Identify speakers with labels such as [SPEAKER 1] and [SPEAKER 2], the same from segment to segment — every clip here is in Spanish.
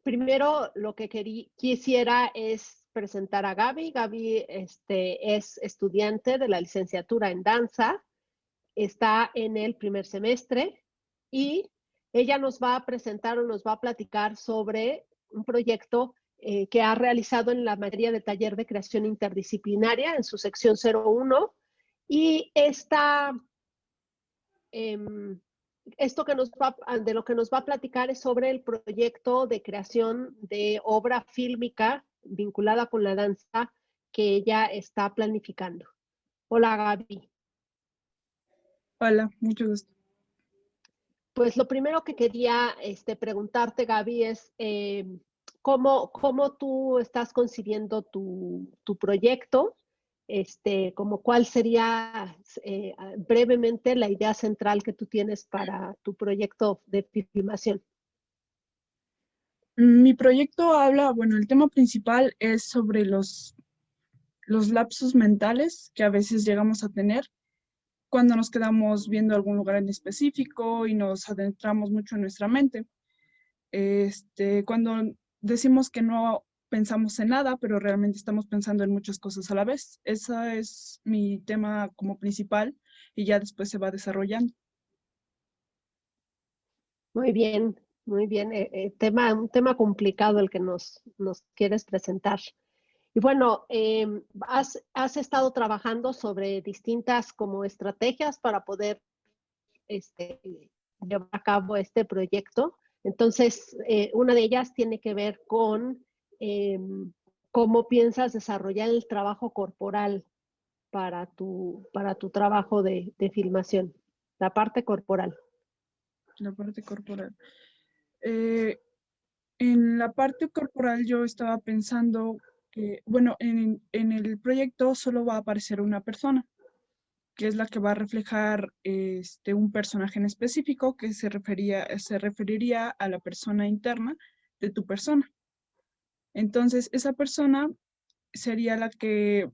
[SPEAKER 1] Primero, lo que quisiera es presentar a Gaby. Gaby, es estudiante de la licenciatura en danza, está en el primer semestre y ella nos va a presentar o nos va a platicar sobre un proyecto que ha realizado en la materia de taller de creación interdisciplinaria en su sección 01 y em, esto de lo que nos va a platicar es sobre el proyecto de creación de obra fílmica vinculada con la danza que ella está planificando. Hola, Gaby.
[SPEAKER 2] Hola, mucho gusto.
[SPEAKER 1] Pues lo primero que quería preguntarte, Gaby, es cómo tú estás concibiendo tu proyecto, como cuál sería brevemente la idea central que tú tienes para tu proyecto de filmación.
[SPEAKER 2] Mi proyecto habla, bueno, el tema principal es sobre los lapsos mentales que a veces llegamos a tener cuando nos quedamos viendo algún lugar en específico y nos adentramos mucho en nuestra mente. Cuando decimos que no pensamos en nada, pero realmente estamos pensando en muchas cosas a la vez. Ese es mi tema como principal y ya después se va desarrollando.
[SPEAKER 1] Muy bien, muy bien. Un tema complicado el que nos quieres presentar. Y bueno, has estado trabajando sobre distintas como estrategias para poder este, llevar a cabo este proyecto. Entonces, una de ellas tiene que ver con eh, cómo piensas desarrollar el trabajo corporal para tu trabajo de filmación, la parte corporal.
[SPEAKER 2] La parte corporal. Eh, En la parte corporal yo estaba pensando que, bueno, en el proyecto solo va a aparecer una persona, que es la que va a reflejar un personaje en específico que se referiría a la persona interna de tu persona. Entonces, esa persona sería la que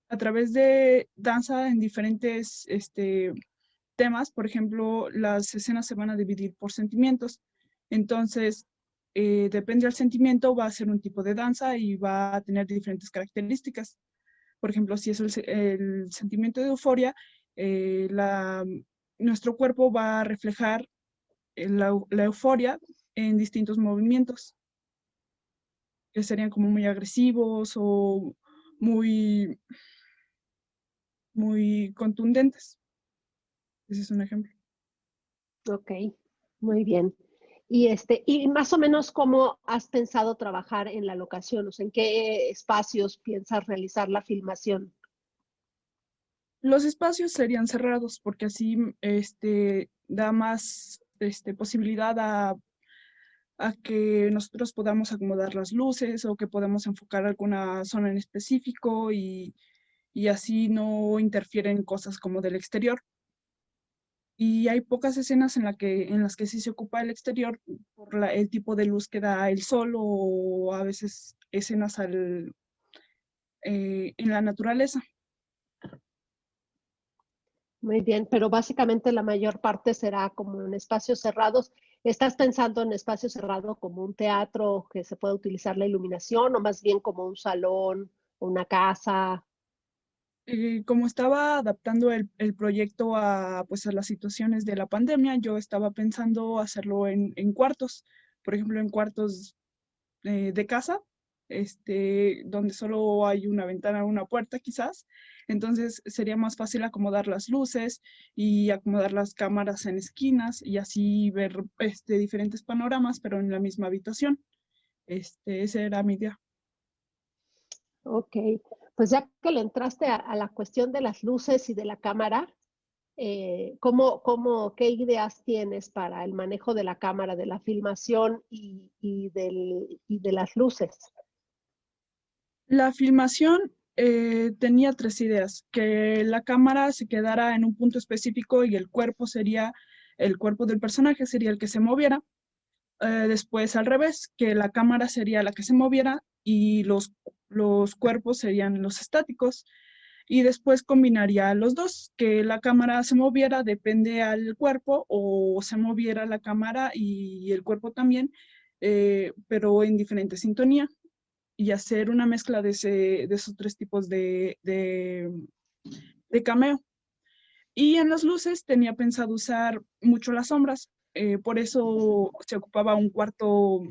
[SPEAKER 2] a través de danza en diferentes temas, por ejemplo, las escenas se van a dividir por sentimientos. Entonces, depende del sentimiento, va a ser un tipo de danza y va a tener diferentes características. Por ejemplo, si es el sentimiento de euforia, eh, la, nuestro cuerpo va a reflejar la euforia en distintos movimientos, que serían como muy agresivos o muy, muy contundentes. Ese es un ejemplo.
[SPEAKER 1] Ok, muy bien. Y más o menos, ¿cómo has pensado trabajar en la locación? O sea, ¿en qué espacios piensas realizar la filmación?
[SPEAKER 2] Los espacios serían cerrados porque así da más posibilidad a que nosotros podamos acomodar las luces o que podamos enfocar alguna zona en específico y así no interfieren cosas como del exterior. Y hay pocas escenas en las que sí se ocupa el exterior por el tipo de luz que da el sol o a veces escenas en la naturaleza.
[SPEAKER 1] Muy bien, pero básicamente la mayor parte será como en espacios cerrados. ¿Estás pensando en espacio cerrado como un teatro que se pueda utilizar la iluminación o más bien como un salón, una casa?
[SPEAKER 2] Como estaba adaptando el proyecto pues, a las situaciones de la pandemia, yo estaba pensando hacerlo en cuartos, por ejemplo, en cuartos de casa, donde solo hay una ventana o una puerta quizás. Entonces sería más fácil acomodar las luces y acomodar las cámaras en esquinas y así ver diferentes panoramas, pero en la misma habitación. Esa era mi idea.
[SPEAKER 1] Ok, pues ya que le entraste a la cuestión de las luces y de la cámara, qué ideas tienes para el manejo de la cámara, de la filmación y de las luces?
[SPEAKER 2] La filmación tenía tres ideas, que la cámara se quedara en un punto específico y el cuerpo del personaje sería el que se moviera. Después al revés, que la cámara sería la que se moviera y los cuerpos serían los estáticos. Y después combinaría los dos, que la cámara se moviera, depende al cuerpo, o se moviera la cámara y el cuerpo también, pero en diferente sintonía, y hacer una mezcla de esos tres tipos de cameo. Y en las luces tenía pensado usar mucho las sombras, por eso se ocupaba un cuarto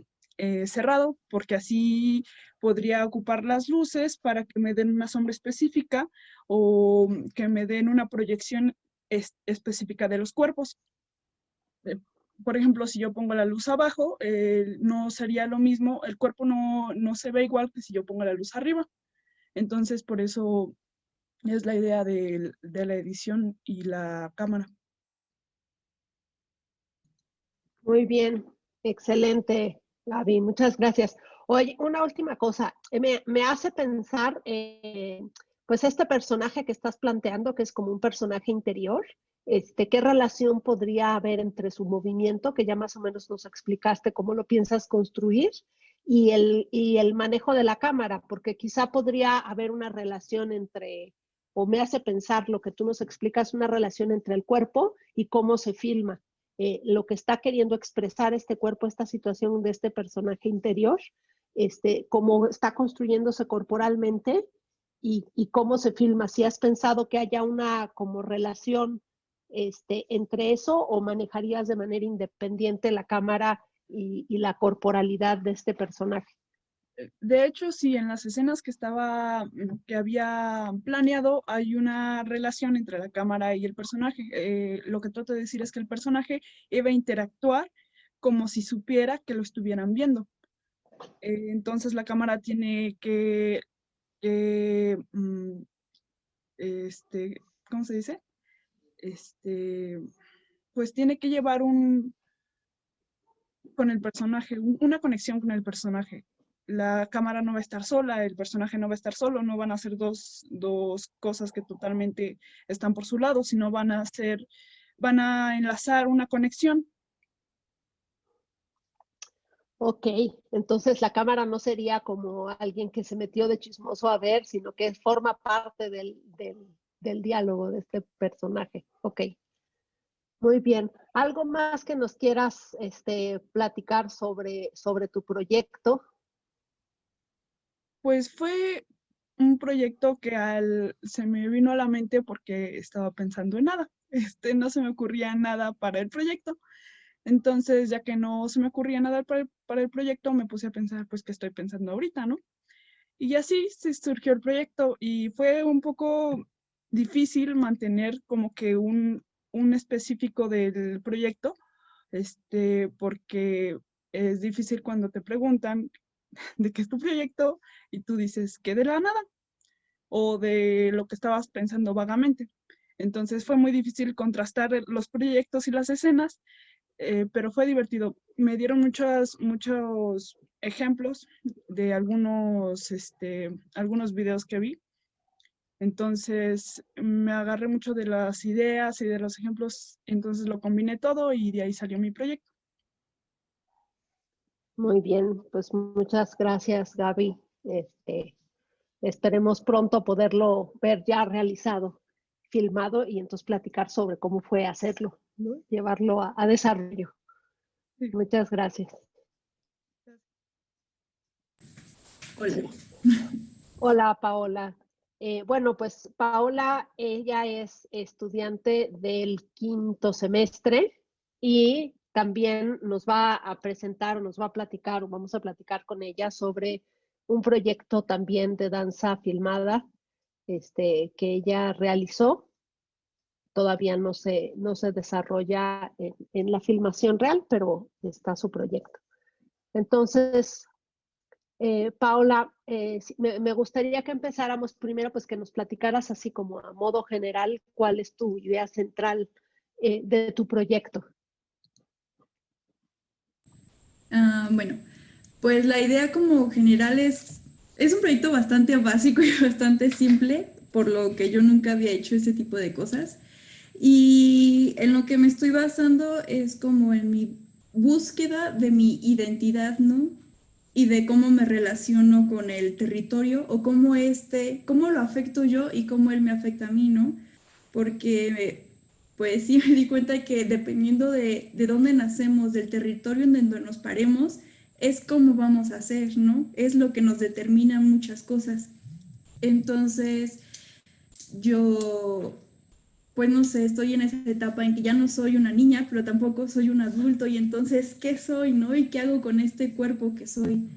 [SPEAKER 2] cerrado, porque así podría ocupar las luces para que me den una sombra específica o que me den una proyección específica de los cuerpos. Por ejemplo, si yo pongo la luz abajo, no sería lo mismo, el cuerpo no se ve igual que si yo pongo la luz arriba. Entonces, por eso es la idea de la edición y la cámara.
[SPEAKER 1] Muy bien, excelente, Gaby, muchas gracias. Oye, una última cosa, me hace pensar, pues este personaje que estás planteando, que es como un personaje interior, ¿qué relación podría haber entre su movimiento, que ya más o menos nos explicaste cómo lo piensas construir, y el manejo de la cámara? Porque quizá podría haber una relación entre, o me hace pensar lo que tú nos explicas, una relación entre el cuerpo y cómo se filma. Lo que está queriendo expresar este cuerpo, esta situación de este personaje interior, cómo está construyéndose corporalmente y cómo se filma. Si has pensado que haya una como relación entre eso, o manejarías de manera independiente la cámara y la corporalidad de este personaje.
[SPEAKER 2] De hecho, sí, en las escenas que había planeado, hay una relación entre la cámara y el personaje. Lo que trato de decir es que el personaje iba a interactuar como si supiera que lo estuvieran viendo. Entonces la cámara tiene ¿cómo se dice? Pues tiene que llevar con el personaje, una conexión con el personaje. La cámara no va a estar sola, el personaje no va a estar solo, no van a ser dos cosas que totalmente están por su lado, sino van a enlazar una conexión.
[SPEAKER 1] Ok, entonces la cámara no sería como alguien que se metió de chismoso a ver, sino que forma parte del diálogo de este personaje. Ok. Muy bien. ¿Algo más que nos quieras platicar sobre tu proyecto?
[SPEAKER 2] Pues fue un proyecto que se me vino a la mente porque estaba pensando en nada. No se me ocurría nada para el proyecto. Entonces, ya que no se me ocurría nada para el proyecto, me puse a pensar, pues, ¿qué estoy pensando ahorita, no? Y así se surgió el proyecto y fue un poco difícil mantener como que un específico del proyecto, porque es difícil cuando te preguntan de qué es tu proyecto y tú dices que de la nada o de lo que estabas pensando vagamente. Entonces fue muy difícil contrastar los proyectos y las escenas, pero fue divertido. Me dieron muchos ejemplos de algunos videos que vi. Entonces me agarré mucho de las ideas y de los ejemplos, entonces lo combiné todo y de ahí salió mi proyecto.
[SPEAKER 1] Muy bien, pues muchas gracias, Gaby. Esperemos pronto poderlo ver ya realizado, filmado, y entonces platicar sobre cómo fue hacerlo, ¿no? Llevarlo a desarrollo.
[SPEAKER 2] Sí.
[SPEAKER 1] Muchas gracias.
[SPEAKER 3] Hola.
[SPEAKER 1] Hola, Paola. Bueno, pues Paola, ella es estudiante del 5º semestre y también nos va a presentar, o nos va a platicar, o vamos a platicar con ella sobre un proyecto también de danza filmada, que ella realizó. Todavía no se desarrolla en la filmación real, pero está su proyecto. Entonces, Paola, me gustaría que empezáramos primero, pues que nos platicaras así como a modo general cuál es tu idea central de tu proyecto.
[SPEAKER 3] Bueno, pues la idea como general es un proyecto bastante básico y bastante simple, por lo que yo nunca había hecho ese tipo de cosas. Y en lo que me estoy basando es como en mi búsqueda de mi identidad, ¿no? Y de cómo me relaciono con el territorio o cómo lo afecto yo y cómo él me afecta a mí, ¿no? Porque pues sí me di cuenta que dependiendo de dónde nacemos, del territorio en donde nos paremos, es cómo vamos a hacer, ¿no? Es lo que nos determina muchas cosas. Entonces, yo, pues no sé, estoy en esa etapa en que ya no soy una niña, pero tampoco soy un adulto, y entonces, ¿qué soy, no? ¿Y qué hago con este cuerpo que soy?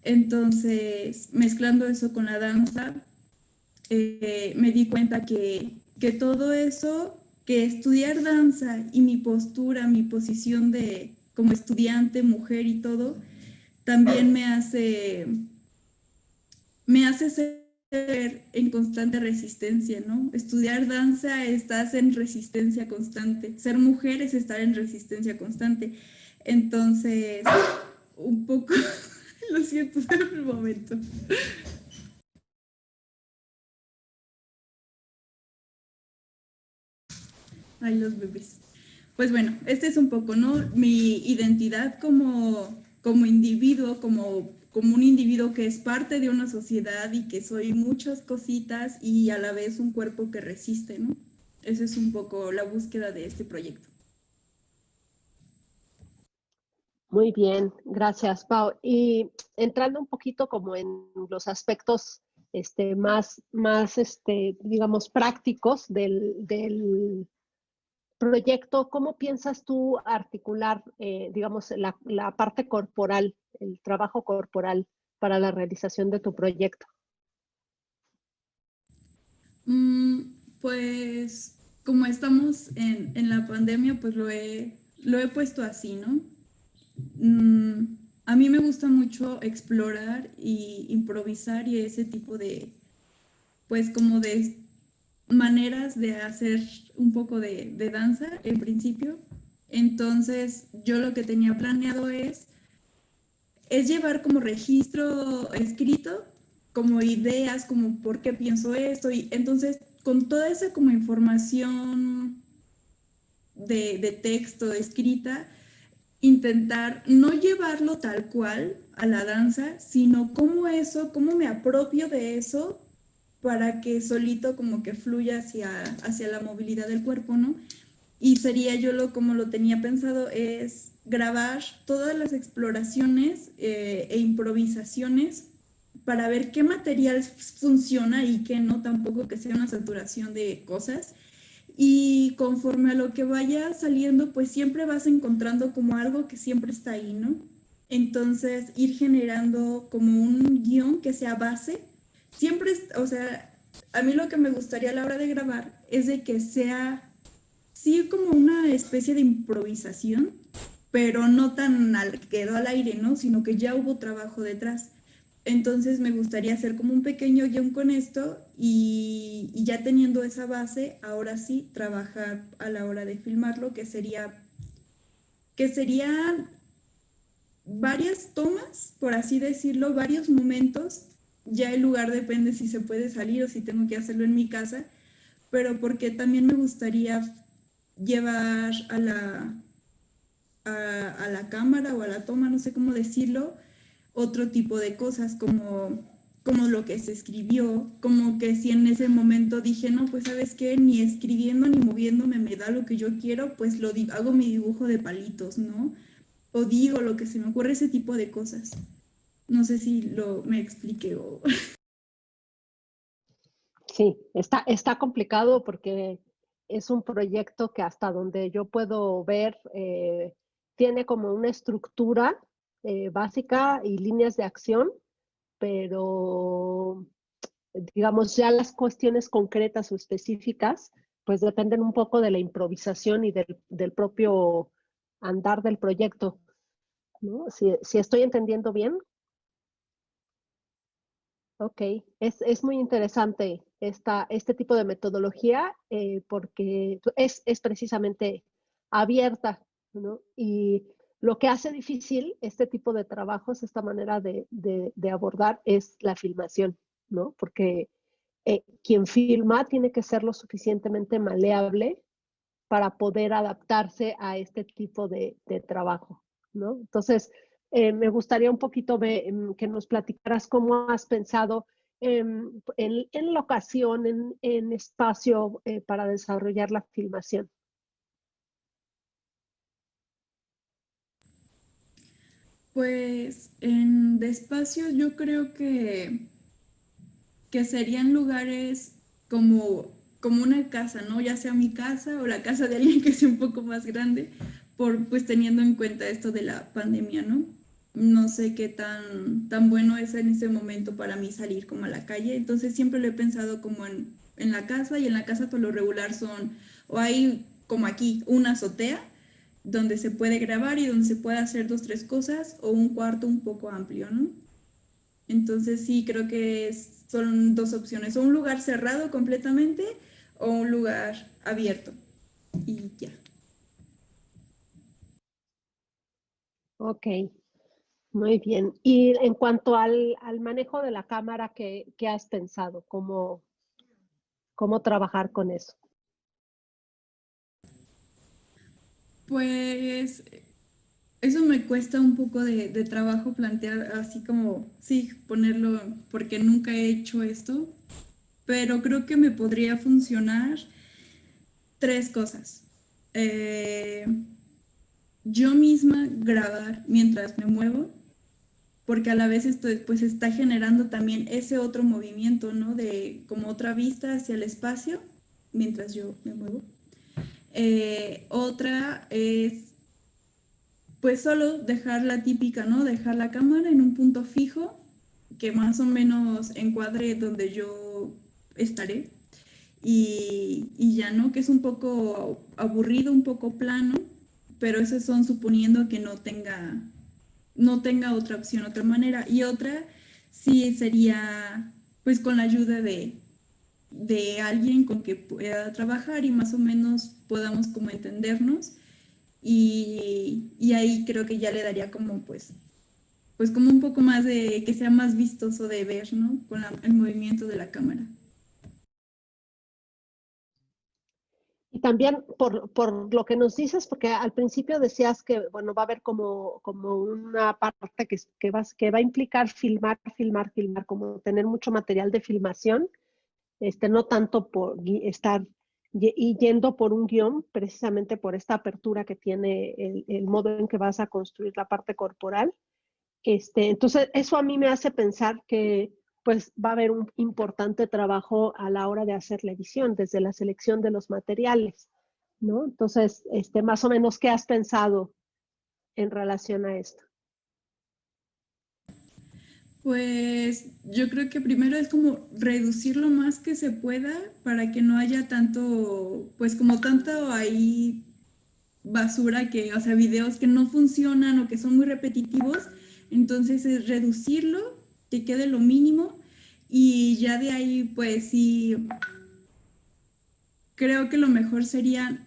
[SPEAKER 3] Entonces, mezclando eso con la danza, me di cuenta que todo eso, que estudiar danza y mi postura, mi posición de como estudiante, mujer y todo, también me hace ser en constante resistencia, ¿no? Estudiar danza, estás en resistencia constante. Ser mujer es estar en resistencia constante. Entonces, un poco, lo siento, en un momento. Ay, los bebés. Pues bueno, este es un poco, ¿no? Mi identidad como individuo, como un individuo que es parte de una sociedad y que soy muchas cositas y a la vez un cuerpo que resiste, ¿no? Esa es un poco la búsqueda de este proyecto.
[SPEAKER 1] Muy bien, gracias, Pau. Y entrando un poquito como en los aspectos más digamos, prácticos del proyecto, ¿cómo piensas tú articular, digamos, la parte corporal, el trabajo corporal para la realización de tu proyecto?
[SPEAKER 3] Pues como estamos en la pandemia, pues lo he puesto así, ¿no? A mí me gusta mucho explorar y improvisar y ese tipo de, pues como de maneras de hacer un poco de danza en principio. Entonces yo lo que tenía planeado es llevar como registro escrito, como ideas, como por qué pienso esto. Y entonces con toda esa como información de texto escrita, intentar no llevarlo tal cual a la danza, sino cómo me apropio de eso para que solito como que fluya hacia la movilidad del cuerpo, ¿no? Y sería como lo tenía pensado, es grabar todas las exploraciones e improvisaciones para ver qué material funciona y qué no, tampoco que sea una saturación de cosas. Y conforme a lo que vaya saliendo, pues siempre vas encontrando como algo que siempre está ahí, ¿no? Entonces, ir generando como un guión que sea base. Siempre, o sea, a mí lo que me gustaría a la hora de grabar es de que sea, sí, como una especie de improvisación, pero no tan quedó al aire, ¿no? Sino que ya hubo trabajo detrás. Entonces me gustaría hacer como un pequeño guión con esto y ya teniendo esa base, ahora sí, trabajar a la hora de filmarlo, que serían varias tomas, por así decirlo, varios momentos. Ya el lugar depende si se puede salir o si tengo que hacerlo en mi casa, pero porque también me gustaría llevar a la cámara o a la toma, no sé cómo decirlo, otro tipo de cosas como lo que se escribió, como que si en ese momento dije, no, pues sabes qué, ni escribiendo ni moviéndome me da lo que yo quiero, pues hago mi dibujo de palitos, ¿no? O digo lo que se me ocurre, ese tipo de cosas. No sé si me expliqué o...
[SPEAKER 1] Sí, está complicado porque es un proyecto que hasta donde yo puedo ver tiene como una estructura básica y líneas de acción, pero digamos ya las cuestiones concretas o específicas pues dependen un poco de la improvisación y del propio andar del proyecto, ¿no? Si estoy entendiendo bien. Ok, es muy interesante este tipo de metodología porque es precisamente abierta, ¿no? Y lo que hace difícil este tipo de trabajos, esta manera de abordar es la filmación, ¿no? Porque quien filma tiene que ser lo suficientemente maleable para poder adaptarse a este tipo de trabajo, ¿no? Entonces, me gustaría un poquito que nos platicaras cómo has pensado en locación, en espacio para desarrollar la filmación.
[SPEAKER 3] Pues en de espacios yo creo que serían lugares como una casa, ¿no? Ya sea mi casa o la casa de alguien que sea un poco más grande, pues teniendo en cuenta esto de la pandemia, ¿no? No sé qué tan bueno es en ese momento para mí salir como a la calle, entonces siempre lo he pensado como en la casa, y en la casa por lo regular o hay como aquí, una azotea donde se puede grabar y donde se puede hacer dos, tres cosas, o un cuarto un poco amplio, ¿no? Entonces sí, creo que son dos opciones, o un lugar cerrado completamente o un lugar abierto. Y ya.
[SPEAKER 1] Ok, muy bien. Y en cuanto al manejo de la cámara, ¿qué has pensado? ¿Cómo trabajar con eso?
[SPEAKER 3] Pues eso me cuesta un poco de trabajo plantear, así como, sí, ponerlo, porque nunca he hecho esto, pero creo que me podría funcionar tres cosas. Eh, yo misma grabar mientras me muevo, porque a la vez esto pues está generando también ese otro movimiento, ¿no? De como otra vista hacia el espacio mientras yo me muevo. Otra es pues solo dejar la típica, ¿no? Dejar la cámara en un punto fijo que más o menos encuadre donde yo estaré, y ya, ¿no? Que es un poco aburrido, un poco plano, pero esos son suponiendo que no tenga otra opción, otra manera. Y otra sí sería pues con la ayuda de alguien con que pueda trabajar y más o menos podamos como entendernos, y ahí creo que ya le daría como pues como un poco más de que sea más vistoso de ver, ¿no? Con el movimiento de la cámara.
[SPEAKER 1] Y también por lo que nos dices, porque al principio decías que, bueno, va a haber como una parte que va a implicar filmar, filmar, filmar, como tener mucho material de filmación, no tanto por estar y yendo por un guión, precisamente por esta apertura que tiene el modo en que vas a construir la parte corporal. Entonces, eso a mí me hace pensar que pues va a haber un importante trabajo a la hora de hacer la edición, desde la selección de los materiales, ¿no? Entonces, más o menos, ¿qué has pensado en relación a esto?
[SPEAKER 3] Pues yo creo que primero es como reducir lo más que se pueda para que no haya tanto, pues como tanto ahí basura o sea, videos que no funcionan o que son muy repetitivos. Entonces es reducirlo, que quede lo mínimo, y ya de ahí pues sí, creo que lo mejor sería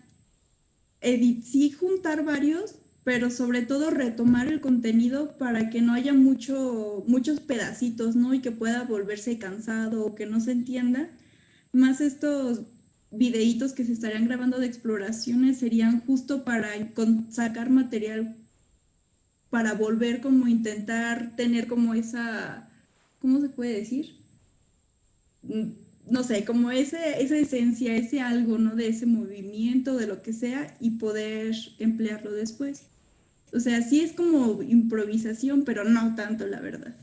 [SPEAKER 3] sí juntar varios, pero sobre todo retomar el contenido para que no haya muchos pedacitos, ¿no? Y que pueda volverse cansado o que no se entienda. Más estos videitos que se estarían grabando de exploraciones serían justo para sacar material, para volver como intentar tener como esa, ¿cómo se puede decir? No sé, como esa esencia, ese algo, ¿no? De ese movimiento, de lo que sea, y poder emplearlo después. O sea, sí es como improvisación, pero no tanto, la verdad.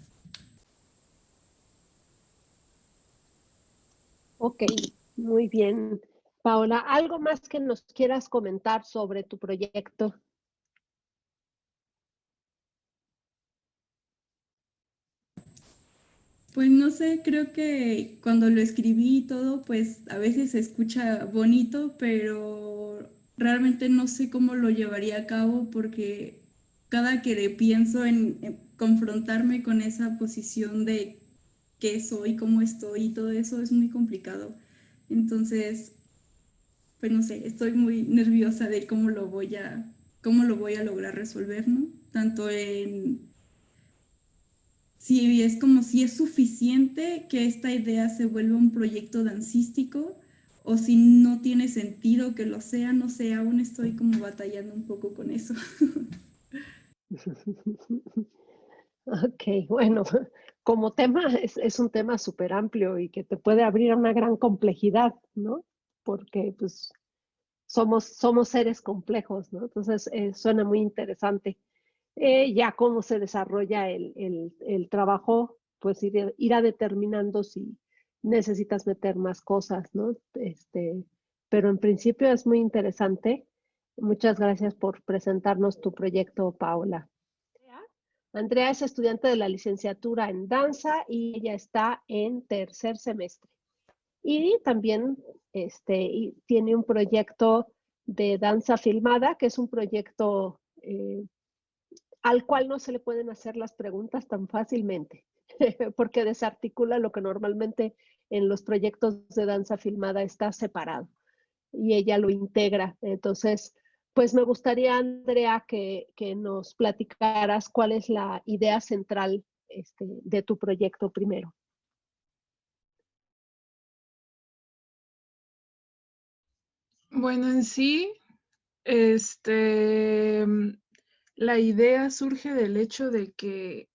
[SPEAKER 1] Ok, muy bien. Paola, ¿algo más que nos quieras comentar sobre tu proyecto?
[SPEAKER 3] Pues no sé, creo que cuando lo escribí y todo, pues a veces se escucha bonito, pero realmente no sé cómo lo llevaría a cabo, porque cada que pienso en confrontarme con esa posición de qué soy, cómo estoy y todo eso es muy complicado. Entonces, pues no sé, estoy muy nerviosa de cómo lo voy a lograr resolver, ¿no? Tanto en si es como si es suficiente que esta idea se vuelva un proyecto dancístico, o si no tiene sentido que lo sea, no sé, aún estoy como batallando un poco con eso.
[SPEAKER 1] Ok, bueno, como tema es un tema súper amplio y que te puede abrir a una gran complejidad, ¿no? Porque pues somos seres complejos, ¿no? Entonces suena muy interesante. Ya cómo se desarrolla el trabajo, pues irá determinando si necesitas meter más cosas, ¿no? Pero en principio es muy interesante. Muchas gracias por presentarnos tu proyecto, Paola. Andrea es estudiante de la licenciatura en danza y ella está en tercer semestre. Y también y tiene un proyecto de danza filmada, que es un proyecto al cual no se le pueden hacer las preguntas tan fácilmente, porque desarticula lo que normalmente en los proyectos de danza filmada está separado y ella lo integra. Entonces, pues me gustaría, Andrea, que nos platicaras cuál es la idea central de tu proyecto primero.
[SPEAKER 2] Bueno, en sí, la idea surge del hecho de que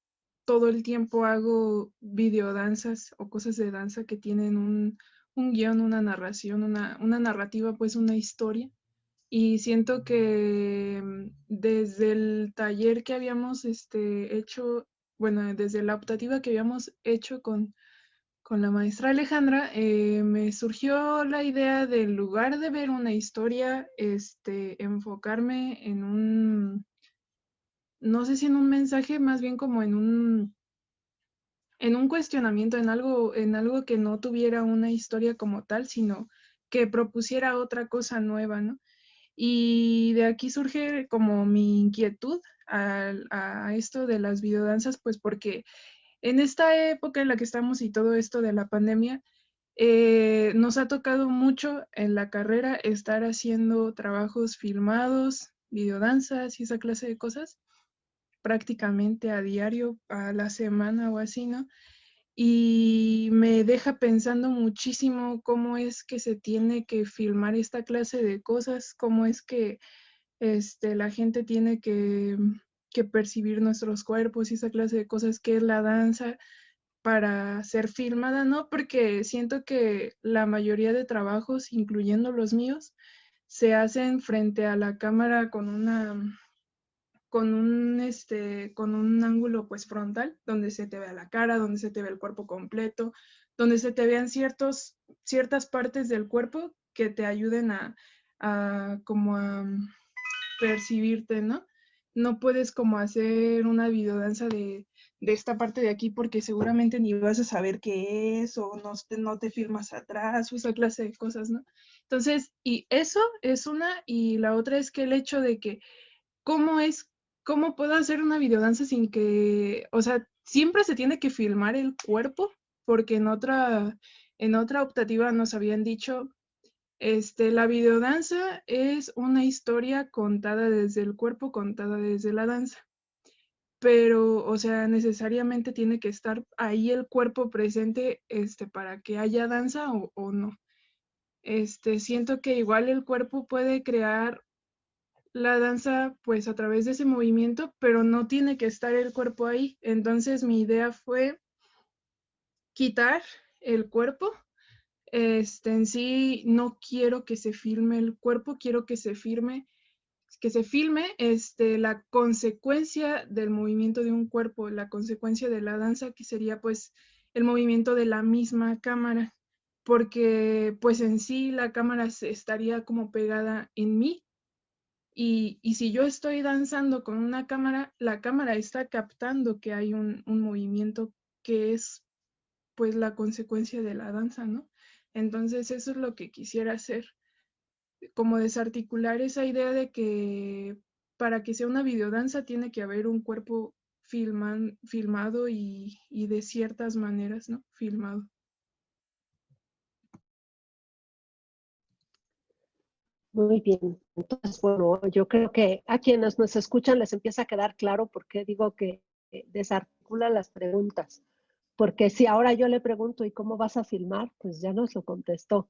[SPEAKER 2] todo el tiempo hago videodanzas o cosas de danza que tienen un guión, una narración, una narrativa, pues una historia. Y siento que desde el taller que habíamos hecho, bueno, desde la optativa que habíamos hecho con la maestra Alejandra, me surgió la idea de, en lugar de ver una historia, enfocarme en no sé si en un mensaje, más bien como en un cuestionamiento, en algo que no tuviera una historia como tal, sino que propusiera otra cosa nueva, ¿no? Y de aquí surge como mi inquietud a esto de las videodanzas, pues porque en esta época en la que estamos y todo esto de la pandemia, nos ha tocado mucho en la carrera estar haciendo trabajos filmados, videodanzas y esa clase de cosas, prácticamente a diario, a la semana o así, ¿no? Y me deja pensando muchísimo cómo es que se tiene que filmar esta clase de cosas, cómo es que la gente tiene que percibir nuestros cuerpos y esa clase de cosas, que es la danza para ser filmada, ¿no? Porque siento que la mayoría de trabajos, incluyendo los míos, se hacen frente a la cámara con un ángulo pues frontal, donde se te vea la cara, donde se te ve el cuerpo completo, donde se te vean ciertas partes del cuerpo que te ayuden a como a percibirte, ¿no? No puedes como hacer una videodanza de esta parte de aquí porque seguramente ni vas a saber qué es o no te filmas atrás o esa clase de cosas, ¿no? Entonces, y eso es una, y la otra es que el hecho de que cómo es, cómo puedo hacer una videodanza sin que, o sea, siempre se tiene que filmar el cuerpo porque en otra optativa nos habían dicho la videodanza es una historia contada desde el cuerpo, contada desde la danza. Pero, o sea, necesariamente tiene que estar ahí el cuerpo presente, para que haya danza o no. Siento que igual el cuerpo puede crear la danza, pues, a través de ese movimiento, pero no tiene que estar el cuerpo ahí. Entonces, mi idea fue quitar el cuerpo. En sí no quiero que se filme el cuerpo, quiero que se filme la consecuencia del movimiento de un cuerpo, la consecuencia de la danza, que sería pues el movimiento de la misma cámara, porque pues en sí la cámara estaría como pegada en mí, y si yo estoy danzando con una cámara, la cámara está captando que hay un movimiento que es pues la consecuencia de la danza, ¿no? Entonces eso es lo que quisiera hacer, como desarticular esa idea de que para que sea una videodanza tiene que haber un cuerpo filmado y de ciertas maneras, ¿no? Filmado.
[SPEAKER 1] Muy bien. Entonces, bueno, yo creo que a quienes nos escuchan les empieza a quedar claro por qué digo que desarticula las preguntas. Porque si ahora yo le pregunto, ¿y cómo vas a filmar? Pues ya nos lo contestó,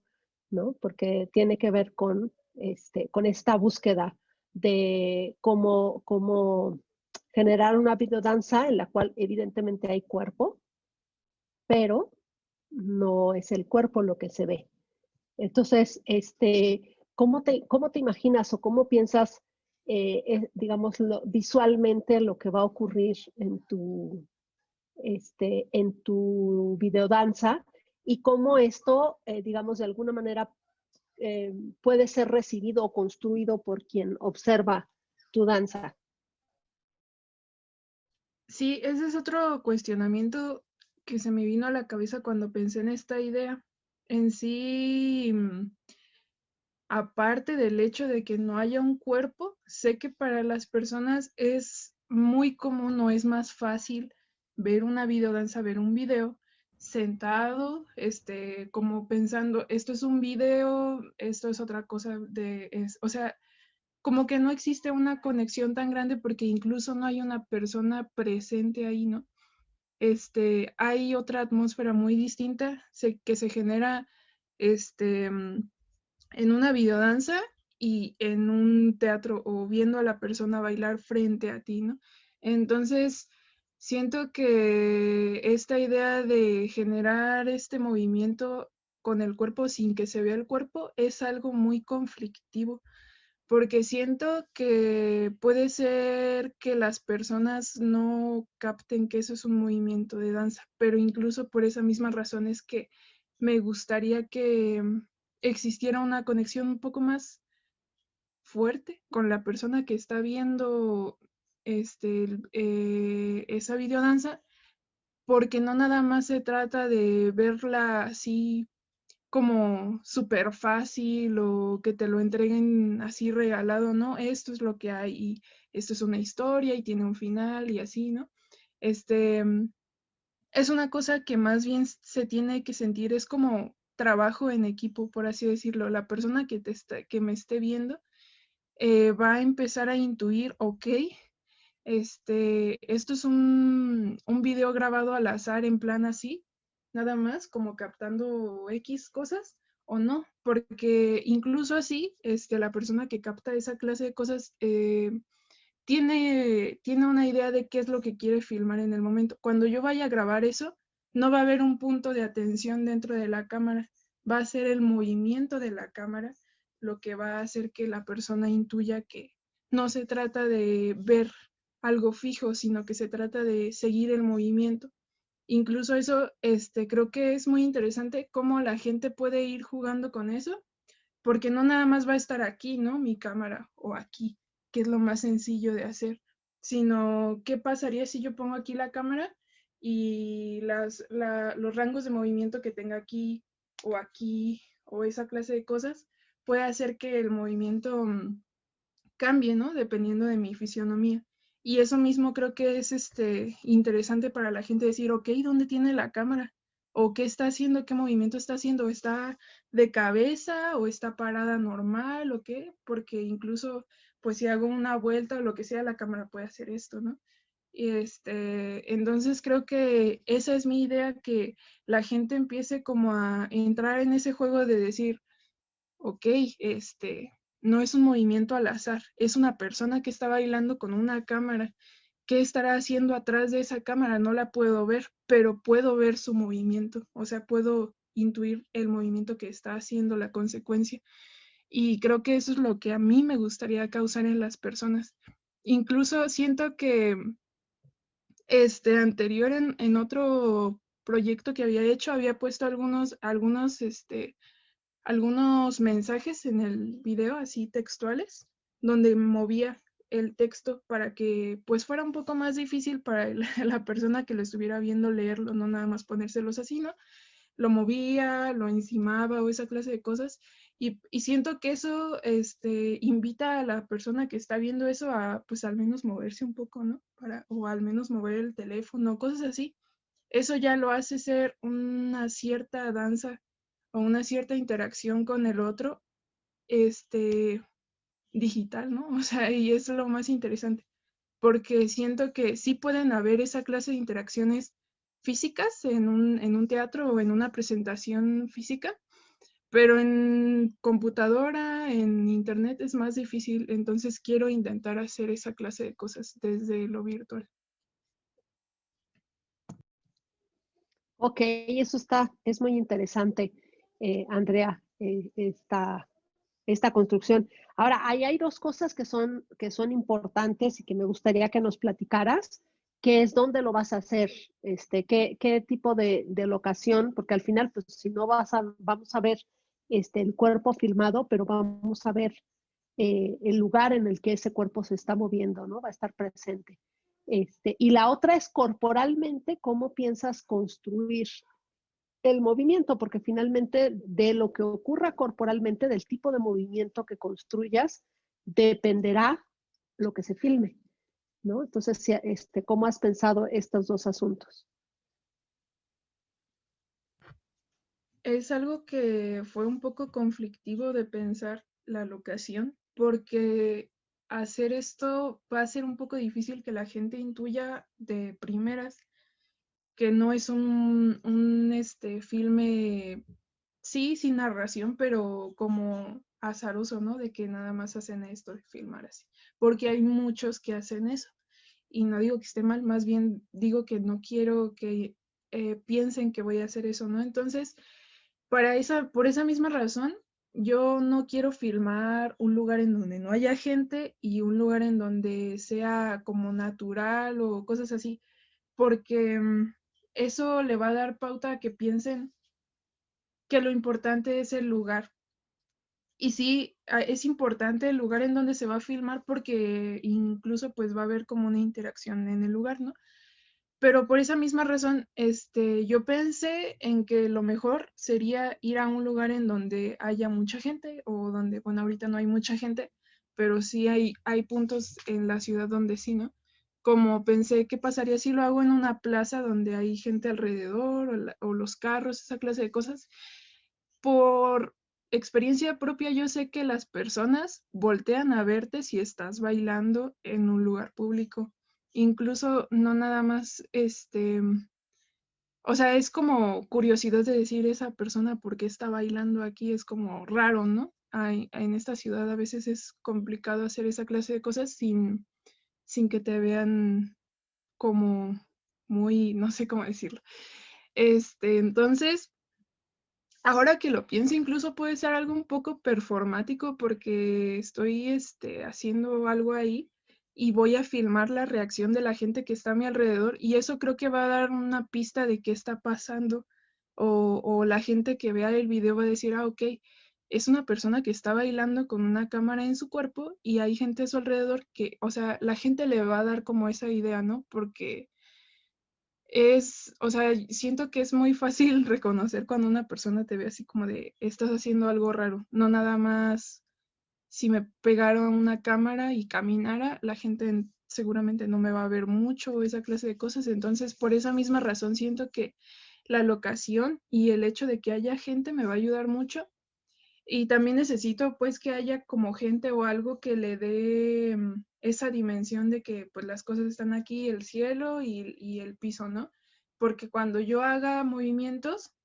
[SPEAKER 1] ¿no? Porque tiene que ver con esta búsqueda de cómo generar una videodanza en la cual evidentemente hay cuerpo, pero no es el cuerpo lo que se ve. Entonces, ¿cómo te imaginas o cómo piensas digamos, visualmente lo que va a ocurrir en tu videodanza y cómo esto, digamos, de alguna manera puede ser recibido o construido por quien observa tu danza.
[SPEAKER 2] Sí, ese es otro cuestionamiento que se me vino a la cabeza cuando pensé en esta idea. En sí, aparte del hecho de que no haya un cuerpo, sé que para las personas es muy común o es más fácil ver una videodanza, ver un video sentado, como pensando, esto es un video, esto es otra cosa o sea, como que no existe una conexión tan grande porque incluso no hay una persona presente ahí, ¿no? Hay otra atmósfera muy distinta que se genera, en una videodanza y en un teatro o viendo a la persona bailar frente a ti, ¿no? Entonces, siento que esta idea de generar este movimiento con el cuerpo sin que se vea el cuerpo es algo muy conflictivo, porque siento que puede ser que las personas no capten que eso es un movimiento de danza, pero incluso por esa misma razón es que me gustaría que existiera una conexión un poco más fuerte con la persona que está viendo esa videodanza, porque no nada más se trata de verla así como súper fácil o que te lo entreguen así regalado, ¿no? Esto es lo que hay y esto es una historia y tiene un final y así, ¿no? Es una cosa que más bien se tiene que sentir, es como trabajo en equipo, por así decirlo. La persona que me esté viendo va a empezar a intuir, ok, esto es un video grabado al azar en plan así, nada más como captando X cosas o no, porque incluso así, la persona que capta esa clase de cosas tiene una idea de qué es lo que quiere filmar en el momento. Cuando yo vaya a grabar eso, no va a haber un punto de atención dentro de la cámara, va a ser el movimiento de la cámara lo que va a hacer que la persona intuya que no se trata de ver algo fijo, sino que se trata de seguir el movimiento. Incluso eso, creo que es muy interesante cómo la gente puede ir jugando con eso, porque no nada más va a estar aquí, ¿no? Mi cámara o aquí, que es lo más sencillo de hacer, sino qué pasaría si yo pongo aquí la cámara y los rangos de movimiento que tenga aquí o esa clase de cosas puede hacer que el movimiento cambie, ¿no? Dependiendo de mi fisionomía. Y eso mismo creo que es interesante para la gente decir, ok, ¿dónde tiene la cámara? ¿O qué está haciendo? ¿Qué movimiento está haciendo? ¿Está de cabeza o está parada normal o qué? Porque incluso, pues si hago una vuelta o lo que sea, la cámara puede hacer esto, ¿no? Y entonces creo que esa es mi idea, que la gente empiece como a entrar en ese juego de decir, ok, no es un movimiento al azar, es una persona que está bailando con una cámara. ¿Qué estará haciendo atrás de esa cámara? No la puedo ver, pero puedo ver su movimiento, o sea, puedo intuir el movimiento que está haciendo, la consecuencia. Y creo que eso es lo que a mí me gustaría causar en las personas. Incluso siento que anterior en otro proyecto que había hecho, había puesto algunos mensajes en el video, así textuales, donde movía el texto para que pues fuera un poco más difícil para la persona que lo estuviera viendo leerlo, no nada más ponérselos así, ¿no? Lo movía, lo encimaba o esa clase de cosas. Y siento que eso invita a la persona que está viendo eso a pues al menos moverse un poco, ¿no? O al menos mover el teléfono, cosas así. Eso ya lo hace ser una cierta danza o una cierta interacción con el otro, digital, ¿no? O sea, y es lo más interesante, porque siento que sí pueden haber esa clase de interacciones físicas en un teatro o en una presentación física, pero en computadora, en internet es más difícil, entonces quiero intentar hacer esa clase de cosas desde lo virtual.
[SPEAKER 1] Ok, eso es muy interesante, Andrea, esta construcción. Ahora, ahí hay dos cosas que son importantes y que me gustaría que nos platicaras, que es dónde lo vas a hacer, qué tipo de locación, porque al final, pues si no vamos a ver el cuerpo filmado, pero vamos a ver el lugar en el que ese cuerpo se está moviendo, ¿no? Va a estar presente. Y la otra es corporalmente, ¿cómo piensas construir el movimiento? Porque finalmente de lo que ocurra corporalmente, del tipo de movimiento que construyas, dependerá lo que se filme, ¿no? Entonces, ¿cómo has pensado estos dos asuntos?
[SPEAKER 2] Es algo que fue un poco conflictivo de pensar la locación, porque hacer esto va a ser un poco difícil que la gente intuya de primeras que no es un filme, sí, sin narración, pero como azaroso, ¿no? De que nada más hacen esto, de filmar así. Porque hay muchos que hacen eso. Y no digo que esté mal, más bien digo que no quiero que piensen que voy a hacer eso, ¿no? Entonces, por esa misma razón, yo no quiero filmar un lugar en donde no haya gente y un lugar en donde sea como natural o cosas así, porque eso le va a dar pauta a que piensen que lo importante es el lugar. Y sí, es importante el lugar en donde se va a filmar porque incluso pues va a haber como una interacción en el lugar, ¿no? Pero por esa misma razón, yo pensé en que lo mejor sería ir a un lugar en donde haya mucha gente o donde, bueno, ahorita no hay mucha gente, pero sí hay puntos en la ciudad donde sí, ¿no? Como pensé, ¿qué pasaría si lo hago en una plaza donde hay gente alrededor o los carros, esa clase de cosas? Por experiencia propia, yo sé que las personas voltean a verte si estás bailando en un lugar público. Incluso no nada más, o sea, es como curiosidad de decir esa persona por qué está bailando aquí, es como raro, ¿no? En esta ciudad a veces es complicado hacer esa clase de cosas sin que te vean como muy, no sé cómo decirlo. Entonces, ahora que lo pienso, incluso puede ser algo un poco performático porque estoy haciendo algo ahí y voy a filmar la reacción de la gente que está a mi alrededor y eso creo que va a dar una pista de qué está pasando o la gente que vea el video va a decir, ah, ok, es una persona que está bailando con una cámara en su cuerpo y hay gente a su alrededor que, o sea, la gente le va a dar como esa idea, ¿no? Porque o sea, siento que es muy fácil reconocer cuando una persona te ve así como de, estás haciendo algo raro. No nada más, si me pegaron una cámara y caminara, la gente seguramente no me va a ver mucho o esa clase de cosas. Entonces, por esa misma razón, siento que la locación y el hecho de que haya gente me va a ayudar mucho. Y también necesito pues que haya como gente o algo que le dé esa dimensión de que pues las cosas están aquí, el cielo y el piso, ¿no? Porque cuando yo haga movimientos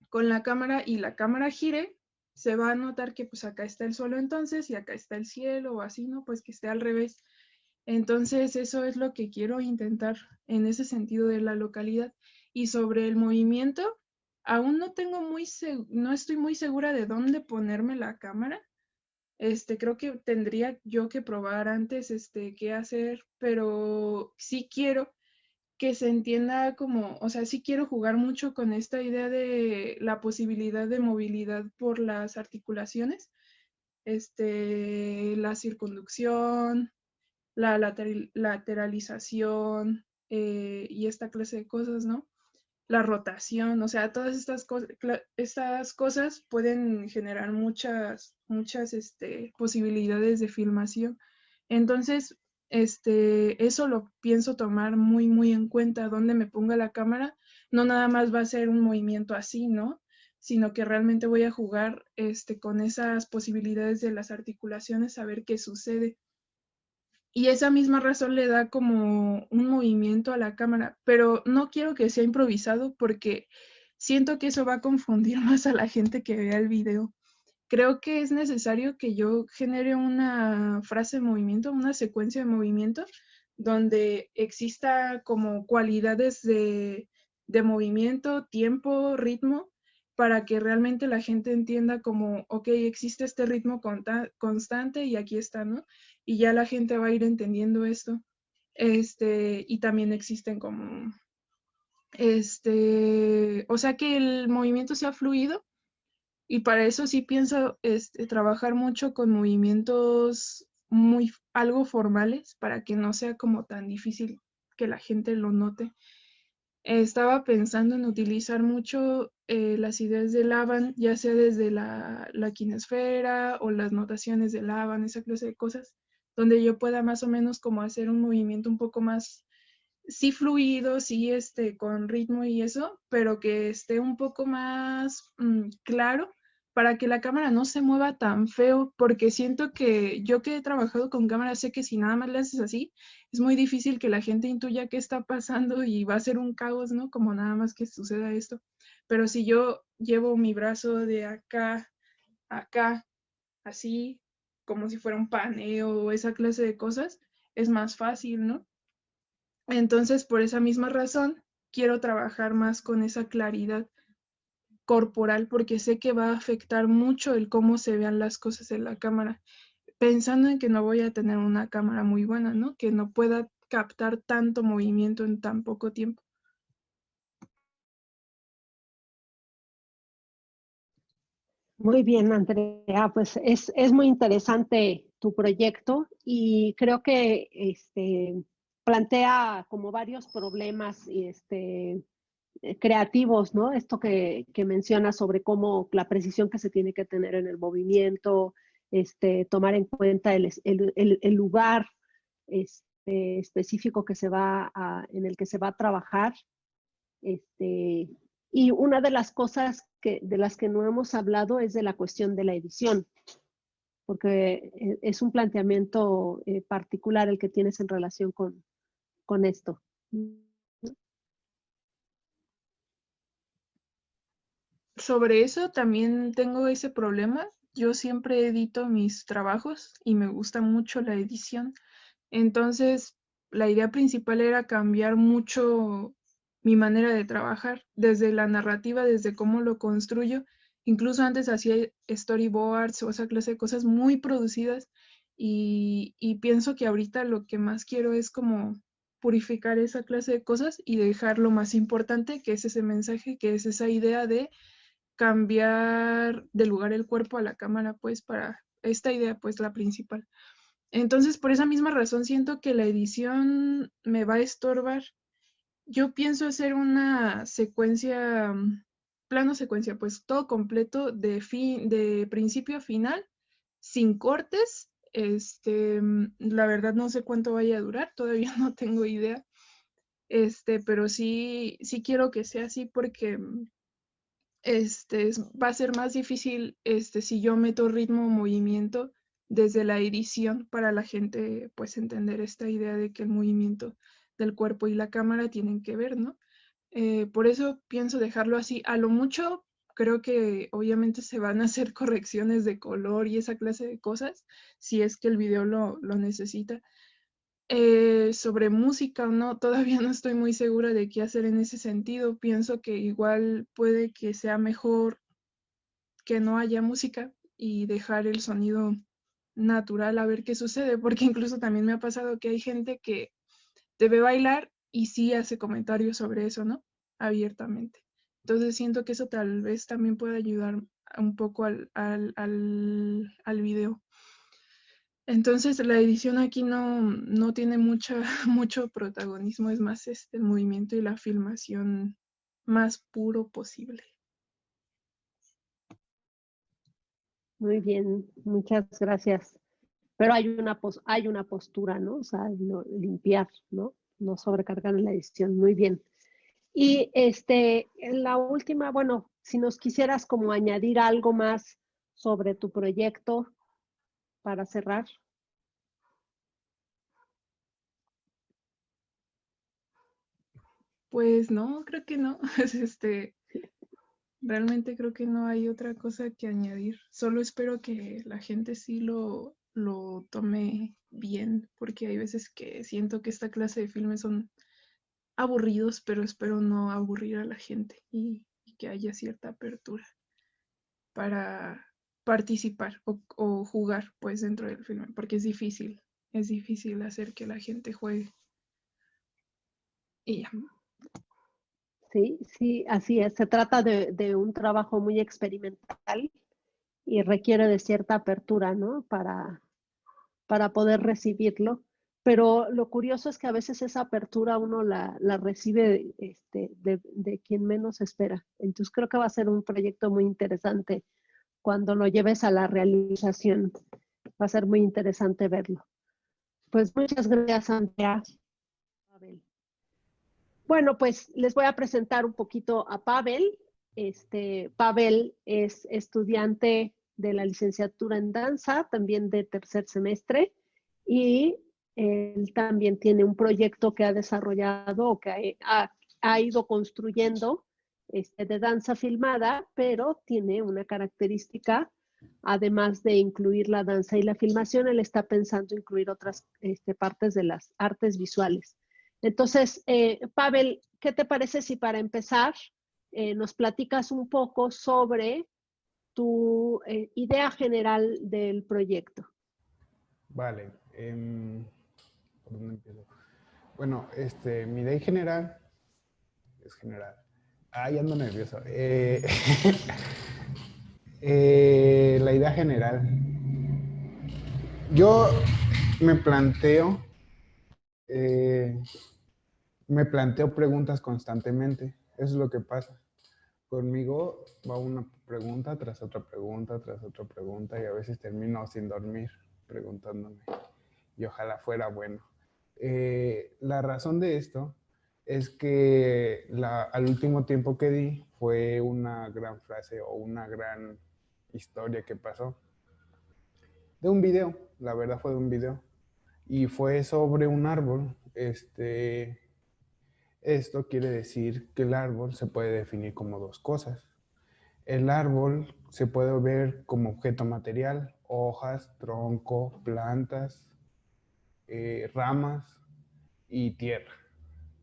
[SPEAKER 2] con la cámara y la cámara gire, se va a notar que pues acá está el suelo entonces y acá está el cielo o así, ¿no? Pues que esté al revés. Entonces eso es lo que quiero intentar en ese sentido de la localidad. Y sobre el movimiento, aún no tengo no estoy muy segura de dónde ponerme la cámara. Creo que tendría yo que probar antes, qué hacer, pero sí quiero que se entienda como, o sea, sí quiero jugar mucho con esta idea de la posibilidad de movilidad por las articulaciones, la circunducción, la lateralización y esta clase de cosas, ¿no? La rotación, o sea, todas estas cosas pueden generar muchas posibilidades de filmación. Entonces, eso lo pienso tomar muy, muy en cuenta, donde me ponga la cámara, no nada más va a ser un movimiento así, ¿no? Sino que realmente voy a jugar con esas posibilidades de las articulaciones, a ver qué sucede. Y esa misma razón le da como un movimiento a la cámara, pero no quiero que sea improvisado porque siento que eso va a confundir más a la gente que vea el video. Creo que es necesario que yo genere una frase de movimiento, una secuencia de movimiento, donde exista como cualidades de movimiento, tiempo, ritmo, para que realmente la gente entienda como, ok, existe este ritmo constante y aquí está, ¿no? Y ya la gente va a ir entendiendo esto. Y también existen como, o sea, que el movimiento sea fluido, y para eso sí pienso trabajar mucho con movimientos algo formales, para que no sea como tan difícil que la gente lo note. Estaba pensando en utilizar mucho las ideas de Laban, ya sea desde la kinesfera o las notaciones de Laban, esa clase de cosas, donde yo pueda más o menos como hacer un movimiento un poco más, sí fluido, sí con ritmo y eso, pero que esté un poco más claro, para que la cámara no se mueva tan feo, porque siento que yo que he trabajado con cámara sé que si nada más le haces así, es muy difícil que la gente intuya qué está pasando y va a ser un caos, ¿no? Como nada más que suceda esto. Pero si yo llevo mi brazo de acá a acá, así, como si fuera un paneo o esa clase de cosas, es más fácil, ¿no? Entonces, por esa misma razón, quiero trabajar más con esa claridad corporal, porque sé que va a afectar mucho el cómo se vean las cosas en la cámara, pensando en que no voy a tener una cámara muy buena, ¿no? Que no pueda captar tanto movimiento en tan poco tiempo.
[SPEAKER 1] Muy bien, Andrea, pues es muy interesante tu proyecto y creo que plantea como varios problemas creativos, ¿no? Esto que mencionas sobre cómo la precisión que se tiene que tener en el movimiento, tomar en cuenta el lugar específico en el que se va a trabajar. Y una de las cosas de las que no hemos hablado es de la cuestión de la edición, porque es un planteamiento particular el que tienes en relación con esto.
[SPEAKER 2] Sobre eso también tengo ese problema. Yo siempre edito mis trabajos y me gusta mucho la edición. Entonces, la idea principal era cambiar mucho mi manera de trabajar, desde la narrativa, desde cómo lo construyo. Incluso antes hacía storyboards o esa clase de cosas muy producidas, y pienso que ahorita lo que más quiero es como purificar esa clase de cosas y dejar lo más importante, que es ese mensaje, que es esa idea de cambiar de lugar el cuerpo a la cámara, pues para esta idea, pues la principal. Entonces, por esa misma razón, siento que la edición me va a estorbar. Yo pienso hacer una secuencia, plano secuencia, pues todo completo de principio a final, sin cortes. La verdad no sé cuánto vaya a durar, todavía no tengo idea. Pero sí quiero que sea así, porque va a ser más difícil si yo meto ritmo o movimiento desde la edición, para la gente pues entender esta idea de que el movimiento del cuerpo y la cámara tienen que ver, ¿no? Por eso pienso dejarlo así. A lo mucho creo que obviamente se van a hacer correcciones de color y esa clase de cosas, si es que el video lo necesita. Sobre música o no, todavía no estoy muy segura de qué hacer en ese sentido. Pienso que igual puede que sea mejor que no haya música y dejar el sonido natural, a ver qué sucede, porque incluso también me ha pasado que hay gente que te ve bailar y sí hace comentarios sobre eso, ¿no? Abiertamente. Entonces siento que eso tal vez también puede ayudar un poco al video. Entonces la edición aquí no tiene mucho protagonismo, es más el movimiento y la filmación más puro posible.
[SPEAKER 1] Muy bien, muchas gracias. Pero hay una postura, ¿no? O sea, limpiar, ¿no? No sobrecargar en la edición. Muy bien. Y en la última, bueno, si nos quisieras como añadir algo más sobre tu proyecto para cerrar.
[SPEAKER 2] Pues no, creo que no. Realmente creo que no hay otra cosa que añadir. Solo espero que la gente sí lo tome bien, porque hay veces que siento que esta clase de filmes son aburridos, pero espero no aburrir a la gente y que haya cierta apertura para participar o jugar pues dentro del filme, porque es difícil hacer que la gente juegue. Y ya.
[SPEAKER 1] Sí, sí, así es. Se trata de un trabajo muy experimental y requiere de cierta apertura, ¿no? Para poder recibirlo. Pero lo curioso es que a veces esa apertura uno la recibe de quien menos espera. Entonces creo que va a ser un proyecto muy interesante cuando lo lleves a la realización. Va a ser muy interesante verlo. Pues muchas gracias, Andrea. Pavel. Bueno, pues les voy a presentar un poquito a Pavel. Pavel es estudiante de la licenciatura en danza, también de tercer semestre, y él también tiene un proyecto que ha desarrollado o que ha ido construyendo de danza filmada, pero tiene una característica, además de incluir la danza y la filmación, él está pensando incluir otras partes de las artes visuales. Entonces, Pavel, ¿qué te parece si para empezar nos platicas un poco sobre tu idea general del proyecto?
[SPEAKER 4] Vale. ¿Por dónde empiezo? Bueno, mi idea general es general. Ay, ando nervioso. La idea general. Yo me planteo, eh, me planteo preguntas constantemente. Eso es lo que pasa. Conmigo va una pregunta tras otra pregunta, tras otra pregunta, y a veces termino sin dormir preguntándome. Y ojalá fuera bueno. La razón de esto es que al último tiempo que di fue una gran frase o una gran historia que pasó. De un video, la verdad fue de un video. Y fue sobre un árbol. Esto quiere decir que el árbol se puede definir como dos cosas. El árbol se puede ver como objeto material, hojas, tronco, plantas, ramas y tierra.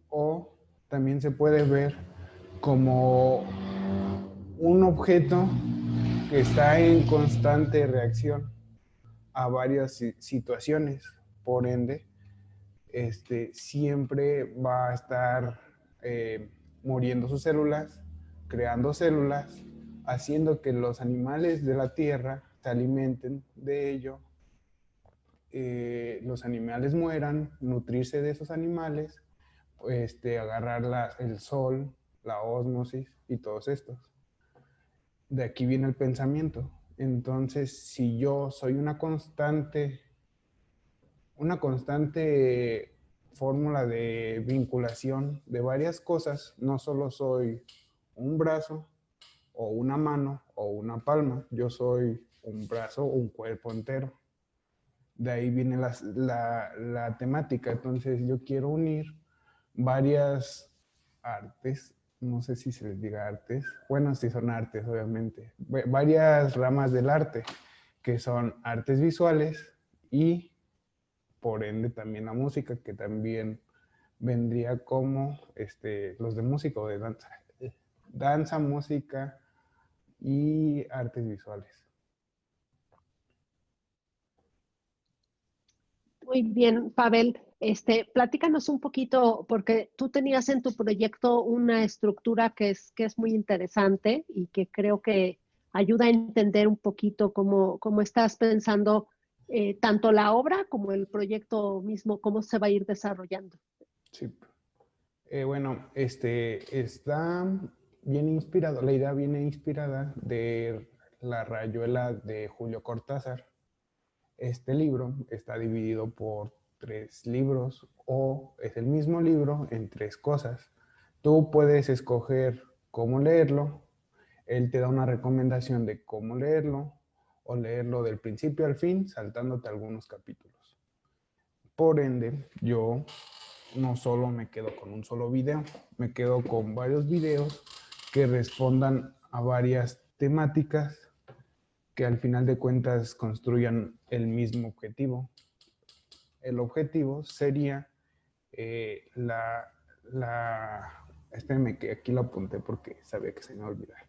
[SPEAKER 4] O también se puede ver como un objeto que está en constante reacción a varias situaciones. Por ende, siempre va a estar muriendo sus células, creando células, haciendo que los animales de la tierra se alimenten de ello, los animales mueran, nutrirse de esos animales, agarrar el sol, la ósmosis y todos estos. De aquí viene el pensamiento. Entonces, si yo soy una constante fórmula de vinculación de varias cosas, no solo soy un brazo o una mano o una palma, yo soy un brazo o un cuerpo entero. De ahí viene la temática. Entonces yo quiero unir varias artes, no sé si se les diga artes, bueno, sí son artes obviamente, varias ramas del arte, que son artes visuales y por ende también la música, que también vendría como los de música o de danza, música y artes visuales.
[SPEAKER 1] Muy bien, Pavel. Platícanos un poquito, porque tú tenías en tu proyecto una estructura que es muy interesante y que creo que ayuda a entender un poquito cómo estás pensando tanto la obra como el proyecto mismo, cómo se va a ir desarrollando.
[SPEAKER 4] Sí. Bueno, está bien inspirado, la idea viene inspirada de La Rayuela de Julio Cortázar. Este libro está dividido por 3 libros o es el mismo libro en 3 cosas. Tú puedes escoger cómo leerlo, él te da una recomendación de cómo leerlo o leerlo del principio al fin, saltándote algunos capítulos. Por ende, yo no solo me quedo con un solo video, me quedo con varios videos que respondan a varias temáticas que al final de cuentas construyan el mismo objetivo. El objetivo sería Espérenme que aquí lo apunté porque sabía que se me iba a olvidar.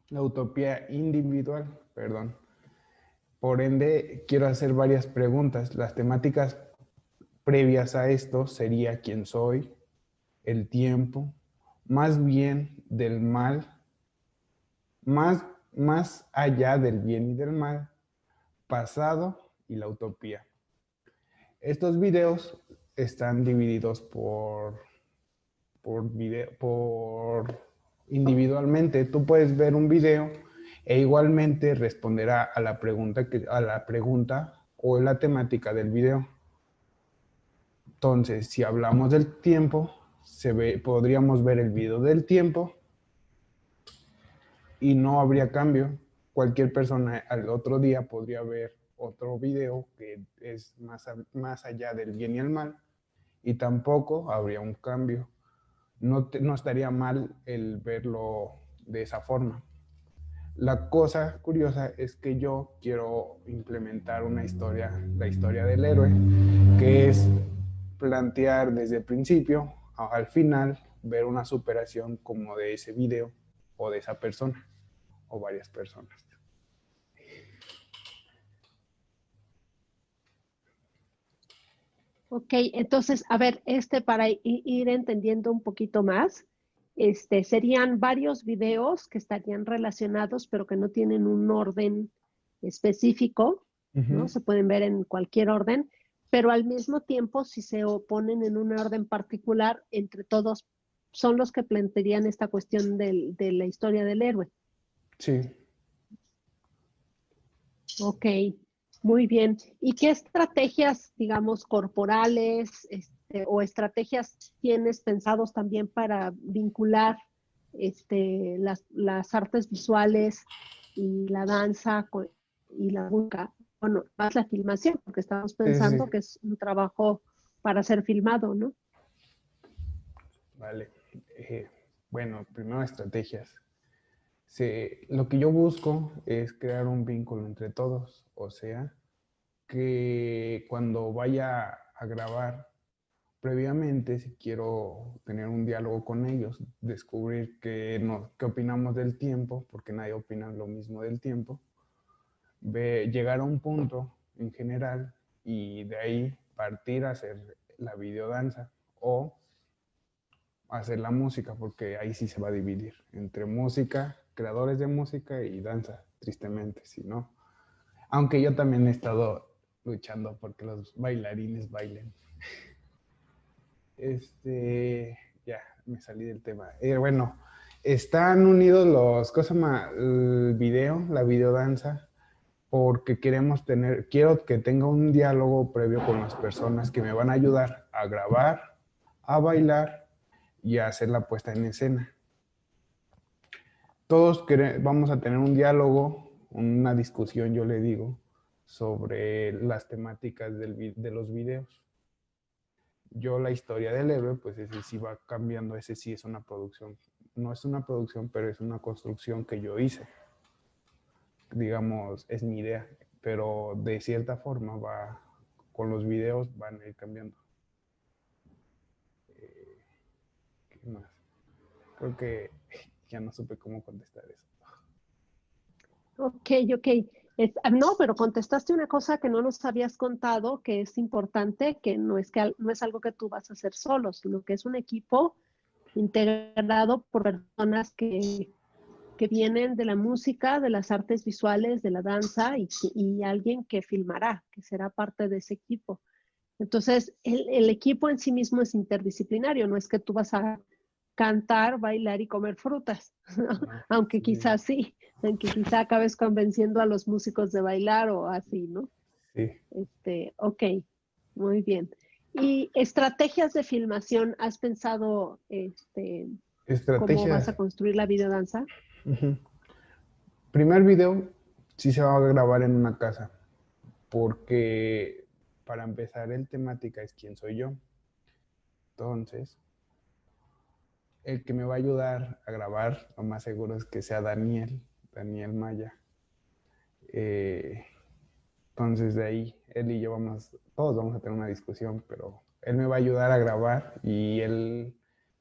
[SPEAKER 4] La utopía individual, perdón. Por ende, quiero hacer varias preguntas. Las temáticas previas a esto sería quién soy, el tiempo, más bien del mal, más allá del bien y del mal, pasado y la utopía. Estos videos están divididos por individualmente. Tú puedes ver un video e igualmente responderá a la pregunta o la temática del video. Entonces, si hablamos del tiempo, podríamos ver el video del tiempo y no habría cambio. Cualquier persona al otro día podría ver otro video que es más allá del bien y el mal y tampoco habría un cambio. No estaría mal el verlo de esa forma. La cosa curiosa es que yo quiero implementar una historia, la historia del héroe, que es plantear desde el principio al final, ver una superación como de ese video o de esa persona o varias personas.
[SPEAKER 1] Ok, entonces, a ver, para ir entendiendo un poquito más, serían varios videos que estarían relacionados, pero que no tienen un orden específico, ¿no? Se pueden ver en cualquier orden, pero al mismo tiempo, si se oponen en un orden particular, entre todos son los que plantearían esta cuestión de la historia del héroe.
[SPEAKER 4] Sí.
[SPEAKER 1] Ok, muy bien. ¿Y qué estrategias, digamos, corporales, o estrategias tienes pensados también para vincular las artes visuales y la danza y la música? Bueno, más la filmación, porque estamos
[SPEAKER 4] Sí.
[SPEAKER 1] pensando que es un trabajo para ser filmado, ¿no?
[SPEAKER 4] Vale. Bueno, primero estrategias. Lo que yo busco es crear un vínculo entre todos, o sea, que cuando vaya a grabar previamente, si quiero tener un diálogo con ellos, descubrir qué opinamos del tiempo, porque nadie opina lo mismo del tiempo, llegar a un punto en general y de ahí partir a hacer la videodanza o hacer la música, porque ahí sí se va a dividir entre música, creadores de música y danza, tristemente, si no. Aunque yo también he estado luchando porque los bailarines bailen. Ya, me salí del tema. Bueno, están unidos el video, la videodanza, porque quiero que tenga un diálogo previo con las personas que me van a ayudar a grabar, a bailar y a hacer la puesta en escena. Todos vamos a tener un diálogo, una discusión, yo le digo, sobre las temáticas de los videos. Yo la historia del héroe, pues ese sí va cambiando, ese sí es una producción. No es una producción, pero es una construcción que yo hice. Digamos, es mi idea, pero de cierta forma con los videos van a ir cambiando. ¿Qué más? Creo que ya no supe cómo contestar eso.
[SPEAKER 1] Ok, ok. No, pero contestaste una cosa que no nos habías contado, que es importante, que no es algo que tú vas a hacer solo, sino que es un equipo integrado por personas que vienen de la música, de las artes visuales, de la danza y alguien que filmará, que será parte de ese equipo. Entonces, el equipo en sí mismo es interdisciplinario, no es que tú vas a cantar, bailar y comer frutas, ¿no?
[SPEAKER 4] No,
[SPEAKER 1] Aunque
[SPEAKER 4] sí,
[SPEAKER 1] quizás sí, aunque quizá acabes convenciendo a los músicos de bailar o así, ¿no?
[SPEAKER 4] sí.
[SPEAKER 1] Ok, muy bien. ¿Y estrategias de filmación? ¿Has pensado cómo vas
[SPEAKER 4] Estrategias.
[SPEAKER 1] a construir la videodanza?
[SPEAKER 4] Uh-huh. Primer video sí se va a grabar en una casa, porque para empezar el temática es quién soy yo. Entonces, el que me va a ayudar a grabar, lo más seguro es que sea Daniel Maya. Entonces de ahí, él y yo todos vamos a tener una discusión, pero él me va a ayudar a grabar y el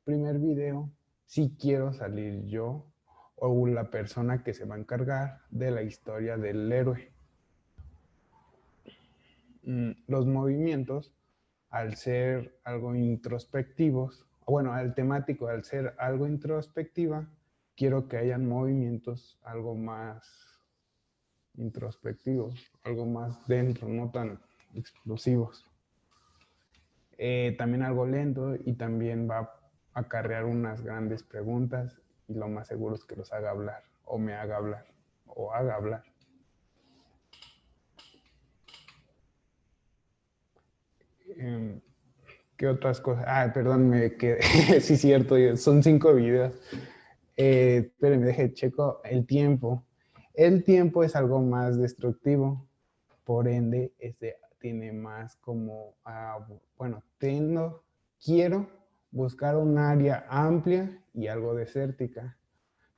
[SPEAKER 4] primer video, sí quiero salir yo o la persona que se va a encargar de la historia del héroe. Los movimientos, al ser algo introspectivos, bueno, al temático, al ser algo introspectiva, quiero que hayan movimientos algo más introspectivos, algo más dentro, no tan explosivos. También algo lento y también va a acarrear unas grandes preguntas y lo más seguro es que los haga hablar o me haga hablar o haga hablar. ¿Qué otras cosas? Ah, perdón, me quedé. Sí, cierto, son 5 videos. Espérenme, deje checo el tiempo. El tiempo es algo más destructivo, por ende, tiene más como, bueno, quiero buscar un área amplia y algo desértica.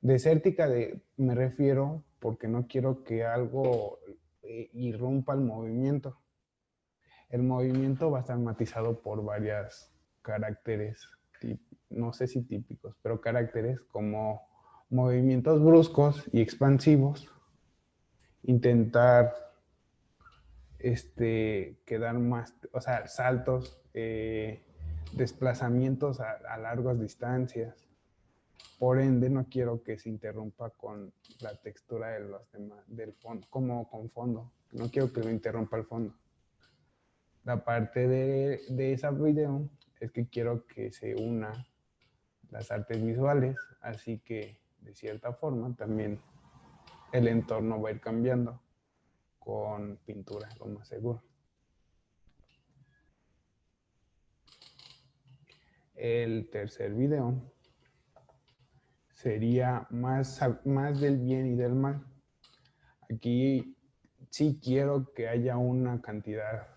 [SPEAKER 4] Desértica me refiero porque no quiero que algo irrumpa el movimiento. El movimiento va a estar matizado por varios caracteres, no sé si típicos, pero caracteres como movimientos bruscos y expansivos, intentar quedar más, o sea, saltos, desplazamientos a largas distancias. Por ende, no quiero que se interrumpa con la textura de los demás, del fondo, como con fondo. No quiero que lo interrumpa el fondo. La parte de ese video es que quiero que se una las artes visuales, así que de cierta forma también el entorno va a ir cambiando con pintura, lo más seguro. El tercer video sería más del bien y del mal. Aquí sí quiero que haya una cantidad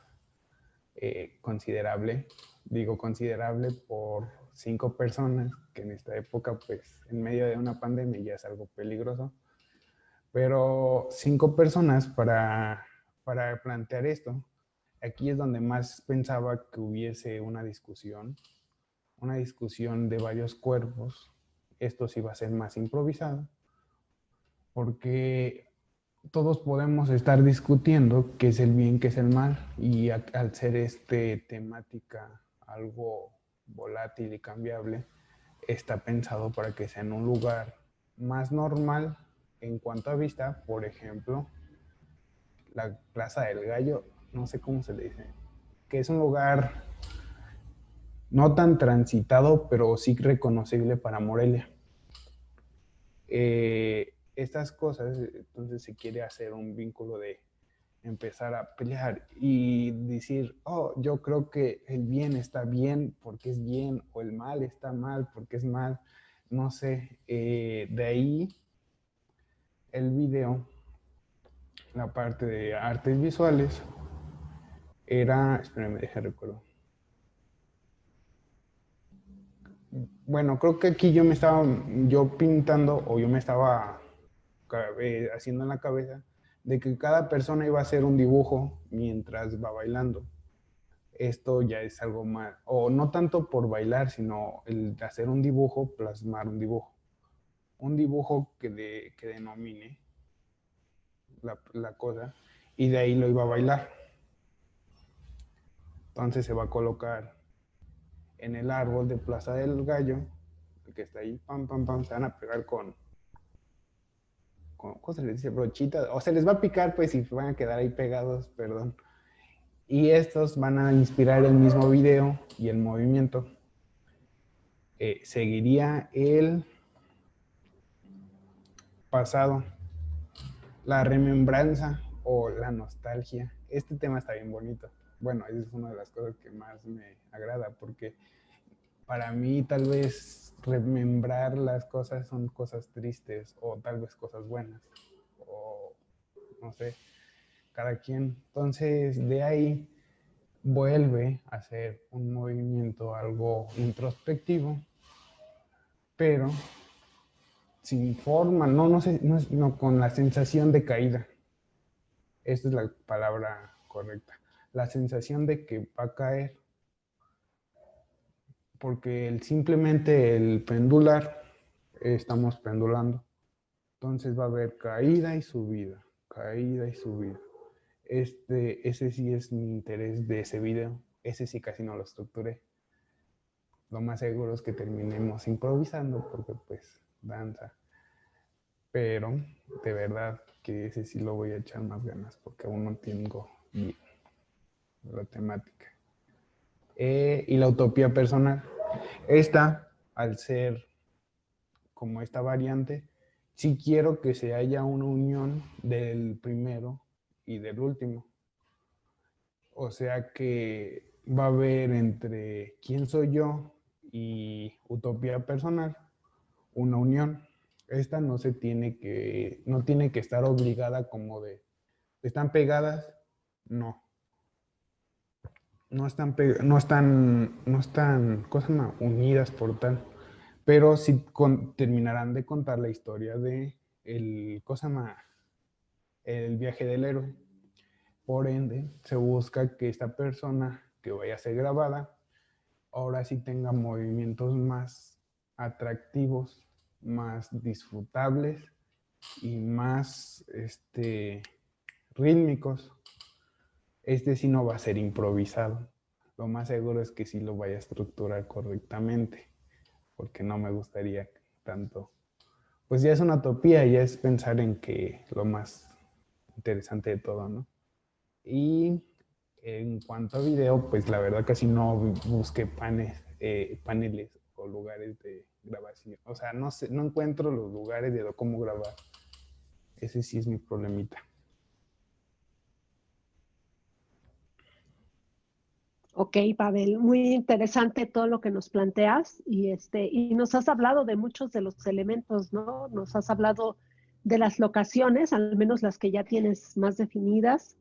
[SPEAKER 4] considerable, digo considerable por 5 personas, que en esta época, pues en medio de una pandemia ya es algo peligroso, pero 5 personas para plantear esto. Aquí es donde más pensaba que hubiese una discusión de varios cuerpos. Esto sí va a ser más improvisado, porque todos podemos estar discutiendo qué es el bien, qué es el mal, y al ser temática algo volátil y cambiable, está pensado para que sea en un lugar más normal en cuanto a vista. Por ejemplo, la Plaza del Gallo, no sé cómo se le dice, que es un lugar no tan transitado, pero sí reconocible para Morelia. Estas cosas, entonces se quiere hacer un vínculo de empezar a pelear y decir, oh, yo creo que el bien está bien porque es bien, o el mal está mal porque es mal, no sé. De ahí el video, la parte de artes visuales, era, espérenme, déjame recuerdo. Bueno, creo que aquí yo me estaba pintando, o yo me estaba haciendo en la cabeza de que cada persona iba a hacer un dibujo mientras va bailando. Esto ya es algo más, o no tanto por bailar, sino el hacer un dibujo, plasmar un dibujo. Un dibujo que denomine la cosa, y de ahí lo iba a bailar. Entonces se va a colocar en el árbol de Plaza del Gallo, que está ahí, pam, pam, pam, se van a pegar con ¿cómo se les dice? Brochitas, o se les va a picar, pues, y van a quedar ahí pegados, perdón. Y estos van a inspirar el mismo video y el movimiento. Seguiría el pasado, la remembranza o la nostalgia. Este tema está bien bonito. Bueno, es una de las cosas que más me agrada, porque para mí tal vez remembrar las cosas son cosas tristes, o tal vez cosas buenas, o no sé, cada quien. Entonces de ahí vuelve a hacer un movimiento algo introspectivo, pero sin forma, no sé, no con la sensación de caída. Esta es la palabra correcta. La sensación de que va a caer, porque simplemente el pendular, estamos pendulando. Entonces va a haber caída y subida, caída y subida. Ese sí es mi interés de ese video. Ese sí casi no lo estructuré. Lo más seguro es que terminemos improvisando porque pues danza. Pero de verdad que ese sí lo voy a echar más ganas porque aún no tengo bien la temática. Y la utopía personal. Esta, al ser como esta variante, sí quiero que se haya una unión del primero y del último. O sea que va a haber entre quién soy yo y utopía personal una unión. Esta no tiene que estar obligada como de, ¿están pegadas? No. No están cosas unidas por tal, pero sí terminarán de contar la historia de el viaje del héroe. Por ende, se busca que esta persona que vaya a ser grabada ahora sí tenga movimientos más atractivos, más disfrutables y más rítmicos. Sí no va a ser improvisado. Lo más seguro es que sí lo vaya a estructurar correctamente, porque no me gustaría tanto. Pues ya es una utopía, ya es pensar en que lo más interesante de todo, ¿no? Y en cuanto a video, pues la verdad casi no busqué paneles o lugares de grabación. O sea, no sé, no encuentro los lugares de cómo grabar. Ese sí es mi problemita.
[SPEAKER 1] Ok, Pavel, muy interesante todo lo que nos planteas y nos has hablado de muchos de los elementos, ¿no? Nos has hablado de las locaciones, al menos las que ya tienes más definidas,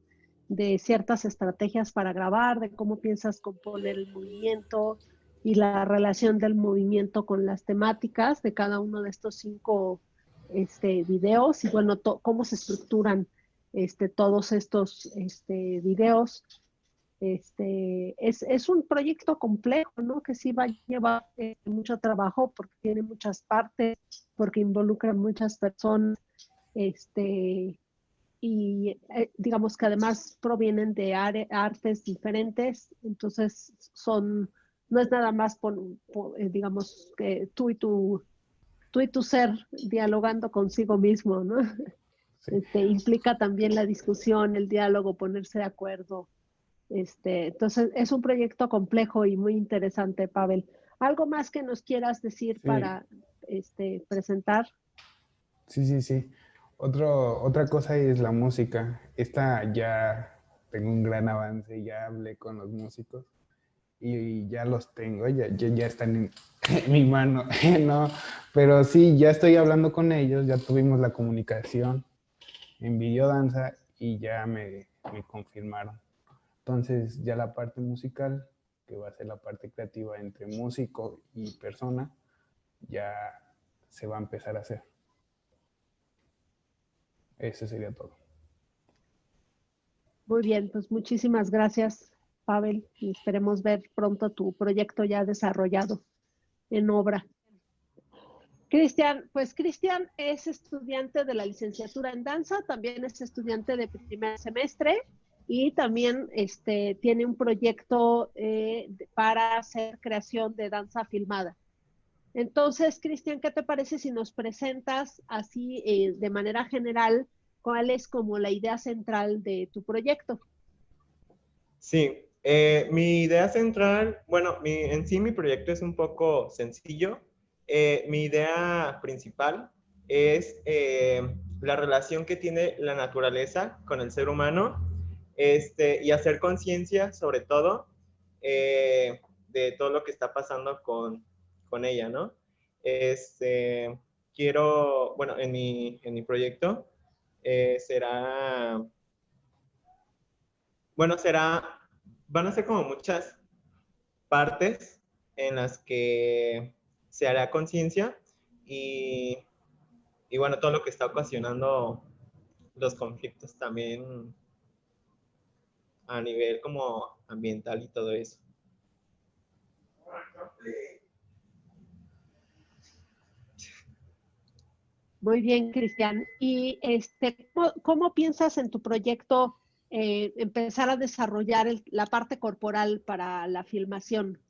[SPEAKER 1] de ciertas estrategias para grabar, de cómo piensas componer el movimiento y la relación del movimiento con las temáticas de cada uno de estos 5 videos y bueno, cómo se estructuran todos estos videos. Es un proyecto complejo, ¿no? Que sí va a llevar mucho trabajo porque tiene muchas partes, porque involucra muchas personas, y digamos que además provienen de artes diferentes, entonces no es nada más digamos que tú y tu ser dialogando consigo mismo, ¿no?
[SPEAKER 4] Sí.
[SPEAKER 1] Implica también la discusión, el diálogo, ponerse de acuerdo. Entonces, es un proyecto complejo y muy interesante, Pavel. ¿Algo más que nos quieras decir
[SPEAKER 4] Sí.
[SPEAKER 1] para presentar?
[SPEAKER 4] Sí. Otra cosa es la música. Esta ya tengo un gran avance, ya hablé con los músicos y ya los tengo, ya están en mi mano, no, pero sí, ya estoy hablando con ellos, ya tuvimos la comunicación en videodanza y ya me confirmaron. Entonces ya la parte musical, que va a ser la parte creativa entre músico y persona, ya se va a empezar a hacer. Eso sería todo.
[SPEAKER 1] Muy bien, pues muchísimas gracias, Pavel, y esperemos ver pronto tu proyecto ya desarrollado en obra. Cristian, pues Cristian es estudiante de la licenciatura en danza, también es estudiante de primer semestre y también tiene un proyecto para hacer creación de danza filmada. Entonces, Cristian, ¿qué te parece si nos presentas así de manera general cuál es como la idea central de tu proyecto?
[SPEAKER 5] Sí, mi idea central, bueno, en sí mi proyecto es un poco sencillo. Mi idea principal es la relación que tiene la naturaleza con el ser humano, y hacer conciencia sobre todo de todo lo que está pasando con ella, ¿no? Quiero, bueno, en mi proyecto van a ser como muchas partes en las que se hará conciencia y bueno, todo lo que está ocasionando los conflictos también a nivel como ambiental y todo eso.
[SPEAKER 1] Muy bien, Cristian. Y ¿cómo piensas en tu proyecto empezar a desarrollar la parte corporal para la filmación?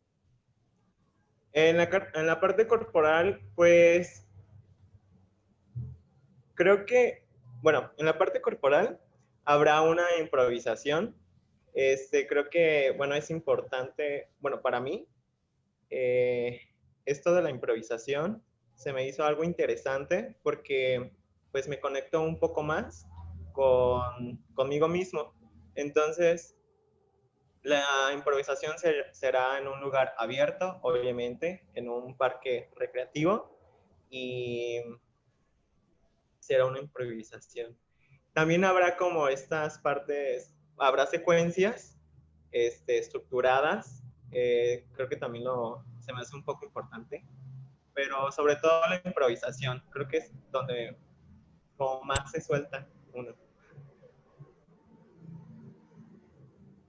[SPEAKER 5] En la parte corporal, pues, creo que, bueno, en la parte corporal habrá una improvisación. Creo que, bueno, es importante, bueno, para mí, esto de la improvisación se me hizo algo interesante porque, pues, me conecto un poco más conmigo mismo. Entonces, la improvisación será en un lugar abierto, obviamente, en un parque recreativo, y será una improvisación. También habrá como estas partes, habrá secuencias estructuradas, creo que también se me hace un poco importante, pero sobre todo la improvisación, creo que es donde como más se suelta uno.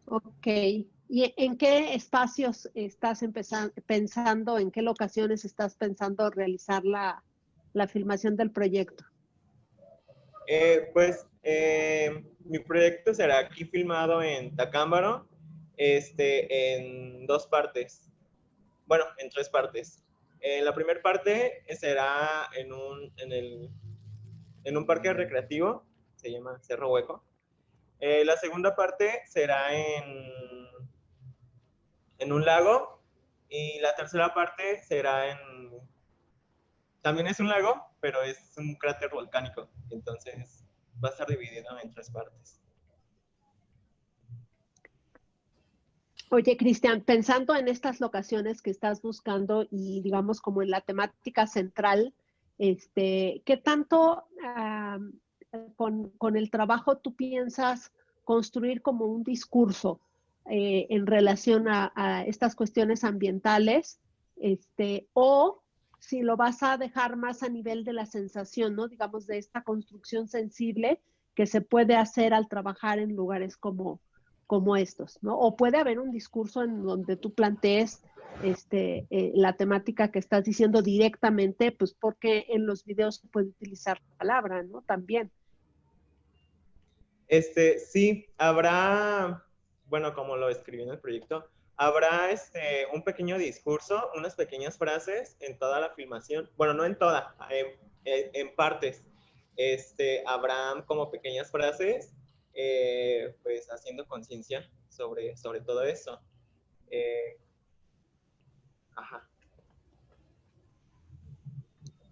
[SPEAKER 1] Ok. ¿Y en qué espacios estás pensando, en qué locaciones estás pensando realizar la filmación del proyecto?
[SPEAKER 5] Mi proyecto será aquí filmado en Tacámbaro, en dos partes. Bueno, en tres partes. La primera parte será en un parque recreativo, se llama Cerro Hueco. La segunda parte será en un lago, y la tercera parte será también es un lago, pero es un cráter volcánico, entonces va a estar dividido en tres partes.
[SPEAKER 1] Oye, Cristian, pensando en estas locaciones que estás buscando y digamos como en la temática central, ¿qué tanto con el trabajo tú piensas construir como un discurso en relación a estas cuestiones ambientales? O si lo vas a dejar más a nivel de la sensación, ¿no? Digamos, de esta construcción sensible que se puede hacer al trabajar en lugares como estos, ¿no? O puede haber un discurso en donde tú plantees la temática que estás diciendo directamente, pues porque en los videos se puede utilizar la palabra, ¿no? También.
[SPEAKER 5] Sí, habrá, bueno, como lo escribí en el proyecto, habrá un pequeño discurso, unas pequeñas frases en toda la filmación. Bueno, no en toda, en partes. Habrán como pequeñas frases, pues haciendo conciencia sobre todo eso. Ajá.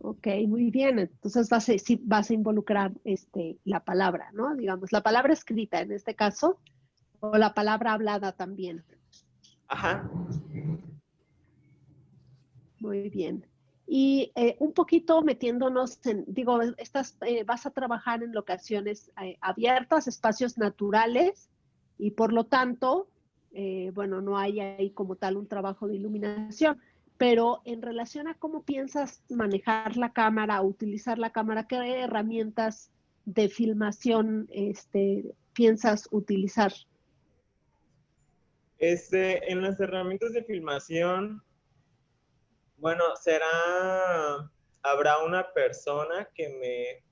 [SPEAKER 1] Ok, muy bien. Entonces sí, vas a involucrar la palabra, ¿no? Digamos, la palabra escrita en este caso, o la palabra hablada también.
[SPEAKER 5] Ajá.
[SPEAKER 1] Muy bien. Y un poquito metiéndonos digo, vas a trabajar en locaciones abiertas, espacios naturales, y por lo tanto, bueno, no hay ahí como tal un trabajo de iluminación, pero en relación a cómo piensas manejar la cámara, utilizar la cámara, ¿qué herramientas de filmación piensas utilizar?
[SPEAKER 5] En las herramientas de filmación, bueno, habrá una persona que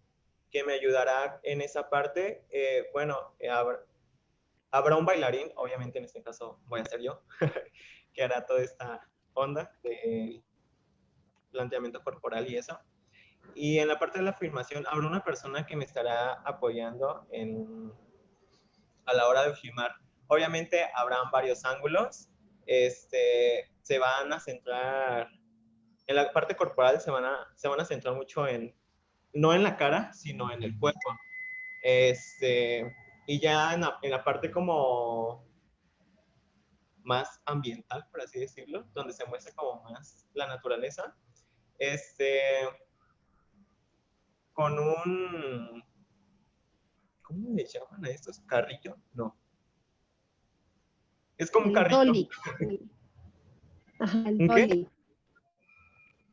[SPEAKER 5] me ayudará en esa parte. Habrá un bailarín, obviamente en este caso voy a ser yo, que hará toda esta onda de planteamiento corporal y eso. Y en la parte de la filmación habrá una persona que me estará apoyando a la hora de filmar. Obviamente habrán varios ángulos, se van a centrar, en la parte corporal se van a centrar mucho no en la cara, sino en el cuerpo. Y ya en la parte como más ambiental, por así decirlo, donde se muestra como más la naturaleza, con ¿cómo le llaman a estos? ¿Carrillo? No. Es como un
[SPEAKER 1] El
[SPEAKER 5] carrito.
[SPEAKER 1] dolly. Ajá, el
[SPEAKER 5] ¿Un qué?
[SPEAKER 1] dolly.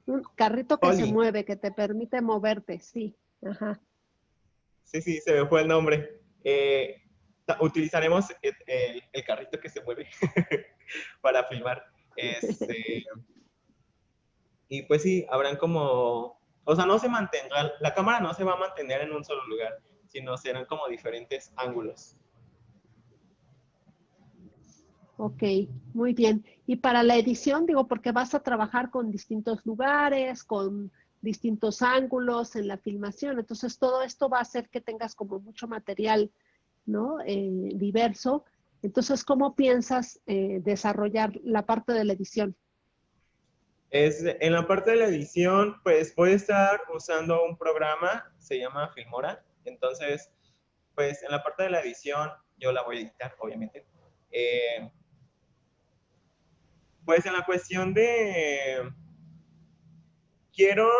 [SPEAKER 1] Un carrito que se
[SPEAKER 5] Dolly.
[SPEAKER 1] mueve, que te permite moverte, sí. Ajá.
[SPEAKER 5] Sí, se me fue el nombre. utilizaremos el carrito que se mueve para filmar. Y pues sí, habrán como, o sea, no se mantendrá, la cámara no se va a mantener en un solo lugar, sino serán como diferentes ángulos.
[SPEAKER 1] Ok, muy bien. Y para la edición, digo, porque vas a trabajar con distintos lugares, con distintos ángulos en la filmación, entonces todo esto va a hacer que tengas como mucho material, ¿no? Diverso. Entonces, ¿cómo piensas desarrollar la parte de la edición?
[SPEAKER 5] En la parte de la edición, pues voy a estar usando un programa, se llama Filmora. Entonces, pues en la parte de la edición, yo la voy a editar, obviamente. Pues en la cuestión de... Quiero...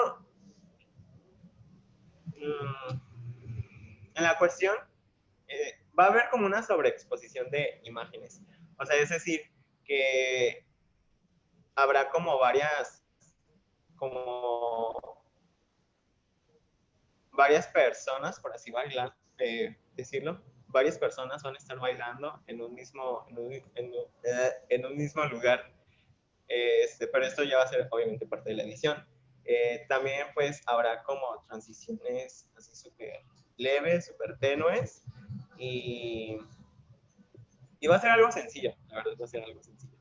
[SPEAKER 5] en la cuestión, va a haber como una sobreexposición de imágenes. O sea, es decir, que habrá como varias personas, por así decirlo, varias personas van a estar bailando en un mismo lugar. Pero esto ya va a ser obviamente parte de la edición. También pues habrá como transiciones así súper leves, súper tenues, y va a ser algo sencillo, la verdad va a ser algo sencillo.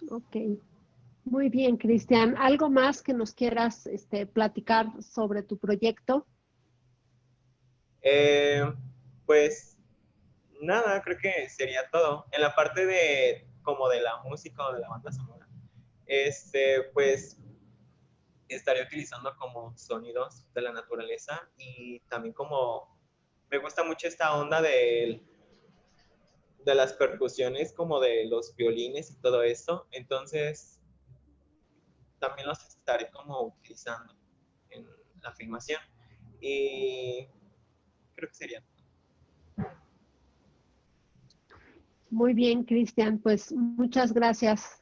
[SPEAKER 1] Ok, muy bien, Cristian. ¿Algo más que nos quieras platicar sobre tu proyecto?
[SPEAKER 5] Pues nada, creo que sería todo. En la parte de como de la música o de la banda sonora, pues estaré utilizando como sonidos de la naturaleza, y también como me gusta mucho esta onda de las percusiones, como de los violines y todo esto. Entonces también los estaré como utilizando en la filmación, y creo que sería.
[SPEAKER 1] Muy bien, Cristian, pues muchas gracias.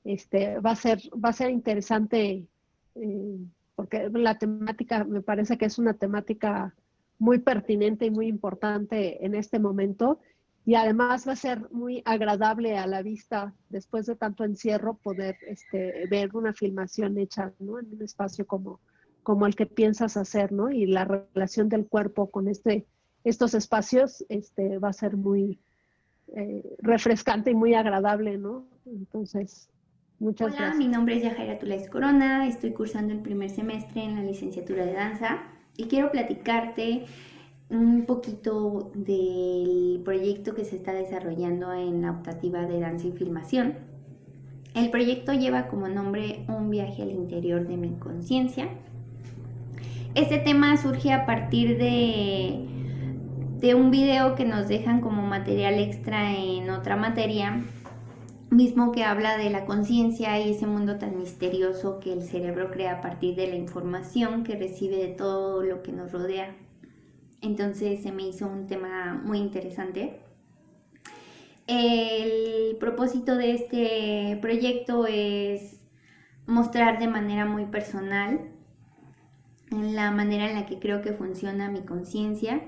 [SPEAKER 1] Va a ser interesante porque la temática me parece que es una temática muy pertinente y muy importante en este momento, y además va a ser muy agradable a la vista después de tanto encierro poder ver una filmación hecha, ¿no? En un espacio como el que piensas hacer, ¿no? Y la relación del cuerpo con estos espacios va a ser muy refrescante y muy agradable, ¿no? Entonces, muchas
[SPEAKER 6] Hola,
[SPEAKER 1] gracias.
[SPEAKER 6] mi nombre es Yajaira Tulais Corona, estoy cursando el primer semestre en la licenciatura de danza y quiero platicarte un poquito del proyecto que se está desarrollando en la optativa de danza y filmación. El proyecto lleva como nombre Un viaje al interior de mi conciencia. Este tema surge a partir de un video que nos dejan como material extra en otra materia, mismo que habla de la conciencia y ese mundo tan misterioso que el cerebro crea a partir de la información que recibe de todo lo que nos rodea. Entonces se me hizo un tema muy interesante. El propósito de este proyecto es mostrar de manera muy personal la manera en la que creo que funciona mi conciencia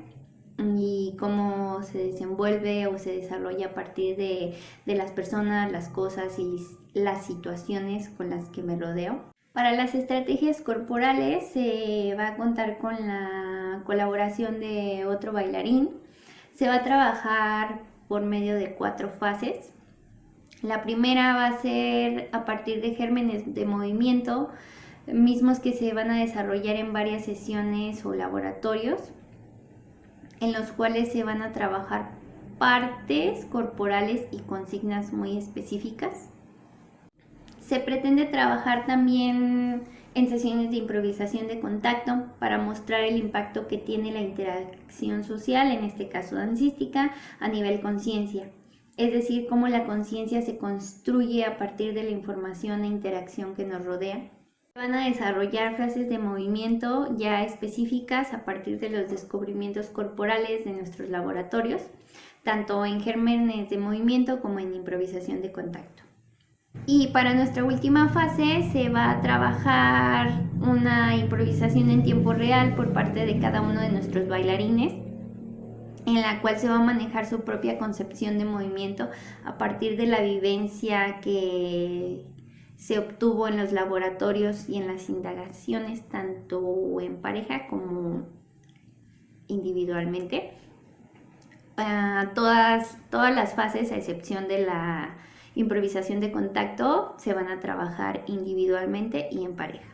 [SPEAKER 6] y cómo se desenvuelve o se desarrolla a partir de las personas, las cosas y las situaciones con las que me rodeo. Para las estrategias corporales se va a contar con la colaboración de otro bailarín. Se va a trabajar por medio de 4 fases. La primera va a ser a partir de gérmenes de movimiento, mismos que se van a desarrollar en varias sesiones o laboratorios, en los cuales se van a trabajar partes corporales y consignas muy específicas. Se pretende trabajar también en sesiones de improvisación de contacto para mostrar el impacto que tiene la interacción social, en este caso dancística, a nivel conciencia. Es decir, cómo la conciencia se construye a partir de la información e interacción que nos rodea. Van a desarrollar frases de movimiento ya específicas a partir de los descubrimientos corporales de nuestros laboratorios, tanto en gérmenes de movimiento como en improvisación de contacto. Y para nuestra última fase se va a trabajar una improvisación en tiempo real por parte de cada uno de nuestros bailarines, en la cual se va a manejar su propia concepción de movimiento a partir de la vivencia que se obtuvo en los laboratorios y en las indagaciones, tanto en pareja como individualmente. Todas las fases, a excepción de la improvisación de contacto, se van a trabajar individualmente y en pareja.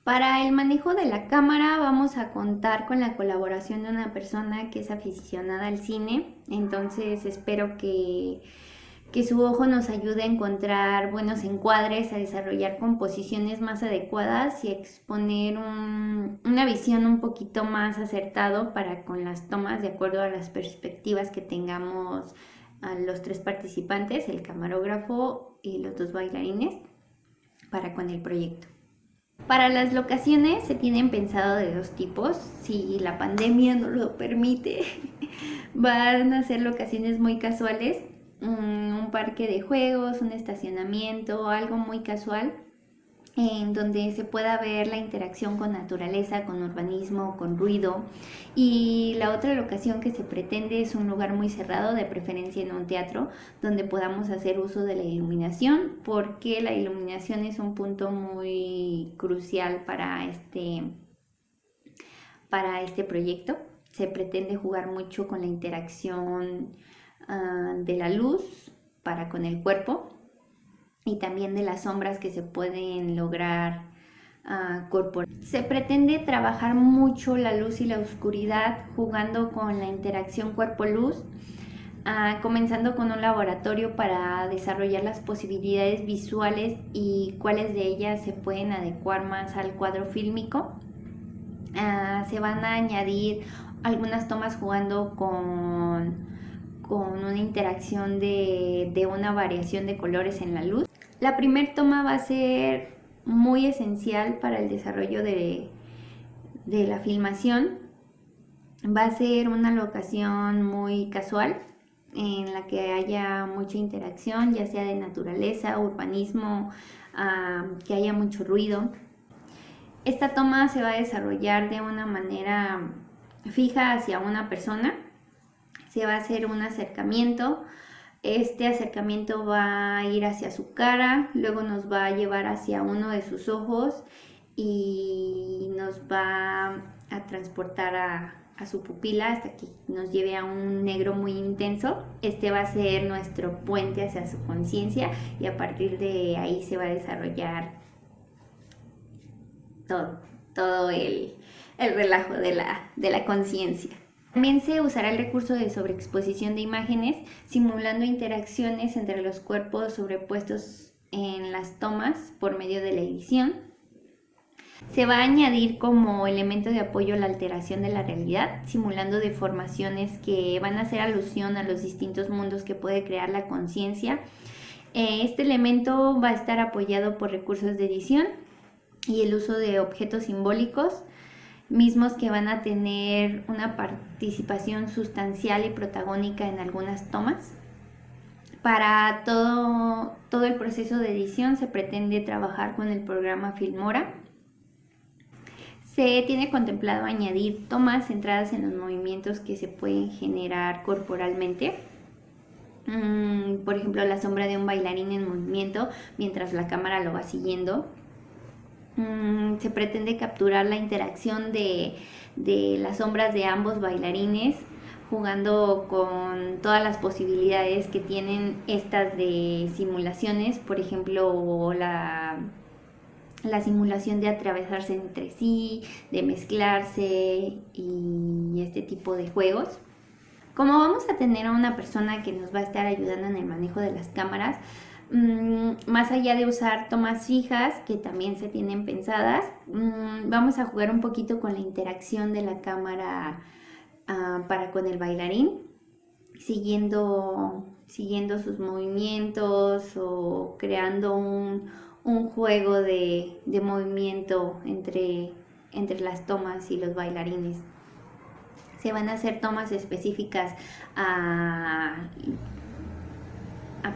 [SPEAKER 6] Para el manejo de la cámara vamos a contar con la colaboración de una persona que es aficionada al cine, entonces espero que su ojo nos ayude a encontrar buenos encuadres, a desarrollar composiciones más adecuadas y a exponer una visión un poquito más acertado para con las tomas de acuerdo a las perspectivas que tengamos a los 3 participantes, el camarógrafo y los 2 bailarines, para con el proyecto. Para las locaciones se tienen pensado de 2 tipos, si la pandemia no lo permite, van a ser locaciones muy casuales, un parque de juegos, un estacionamiento, algo muy casual, en donde se pueda ver la interacción con naturaleza, con urbanismo, con ruido. Y la otra locación que se pretende es un lugar muy cerrado, de preferencia en un teatro, donde podamos hacer uso de la iluminación, porque la iluminación es un punto muy crucial para este proyecto. Se pretende jugar mucho con la interacción de la luz para con el cuerpo y también de las sombras que se pueden lograr corporal. Se pretende trabajar mucho la luz y la oscuridad jugando con la interacción cuerpo-luz, comenzando con un laboratorio para desarrollar las posibilidades visuales y cuáles de ellas se pueden adecuar más al cuadro fílmico. Se van a añadir algunas tomas jugando con una interacción de una variación de colores en la luz. La primera toma va a ser muy esencial para el desarrollo de la filmación. Va a ser una locación muy casual en la que haya mucha interacción, ya sea de naturaleza, urbanismo, que haya mucho ruido. Esta toma se va a desarrollar de una manera fija hacia una persona. Se va a hacer un acercamiento. Este acercamiento va a ir hacia su cara, luego nos va a llevar hacia uno de sus ojos y nos va a transportar a su pupila hasta que nos lleve a un negro muy intenso. Este va a ser nuestro puente hacia su conciencia y a partir de ahí se va a desarrollar todo el relajo de la conciencia. También se usará el recurso de sobreexposición de imágenes, simulando interacciones entre los cuerpos sobrepuestos en las tomas por medio de la edición. Se va a añadir como elemento de apoyo la alteración de la realidad, simulando deformaciones que van a hacer alusión a los distintos mundos que puede crear la conciencia. Este elemento va a estar apoyado por recursos de edición y el uso de objetos simbólicos, mismos que van a tener una participación sustancial y protagónica en algunas tomas. Para todo el proceso de edición se pretende trabajar con el programa Filmora. Se tiene contemplado añadir tomas centradas en los movimientos que se pueden generar corporalmente. Por ejemplo, la sombra de un bailarín en movimiento mientras la cámara lo va siguiendo. Se pretende capturar la interacción de las sombras de ambos bailarines, jugando con todas las posibilidades que tienen estas de simulaciones, por ejemplo, la simulación de atravesarse entre sí, de mezclarse y este tipo de juegos. Como vamos a tener a una persona que nos va a estar ayudando en el manejo de las cámaras, más allá de usar tomas fijas que también se tienen pensadas, vamos a jugar un poquito con la interacción de la cámara para con el bailarín, siguiendo sus movimientos o creando un juego de movimiento entre las tomas y los bailarines. Se van a hacer tomas específicas a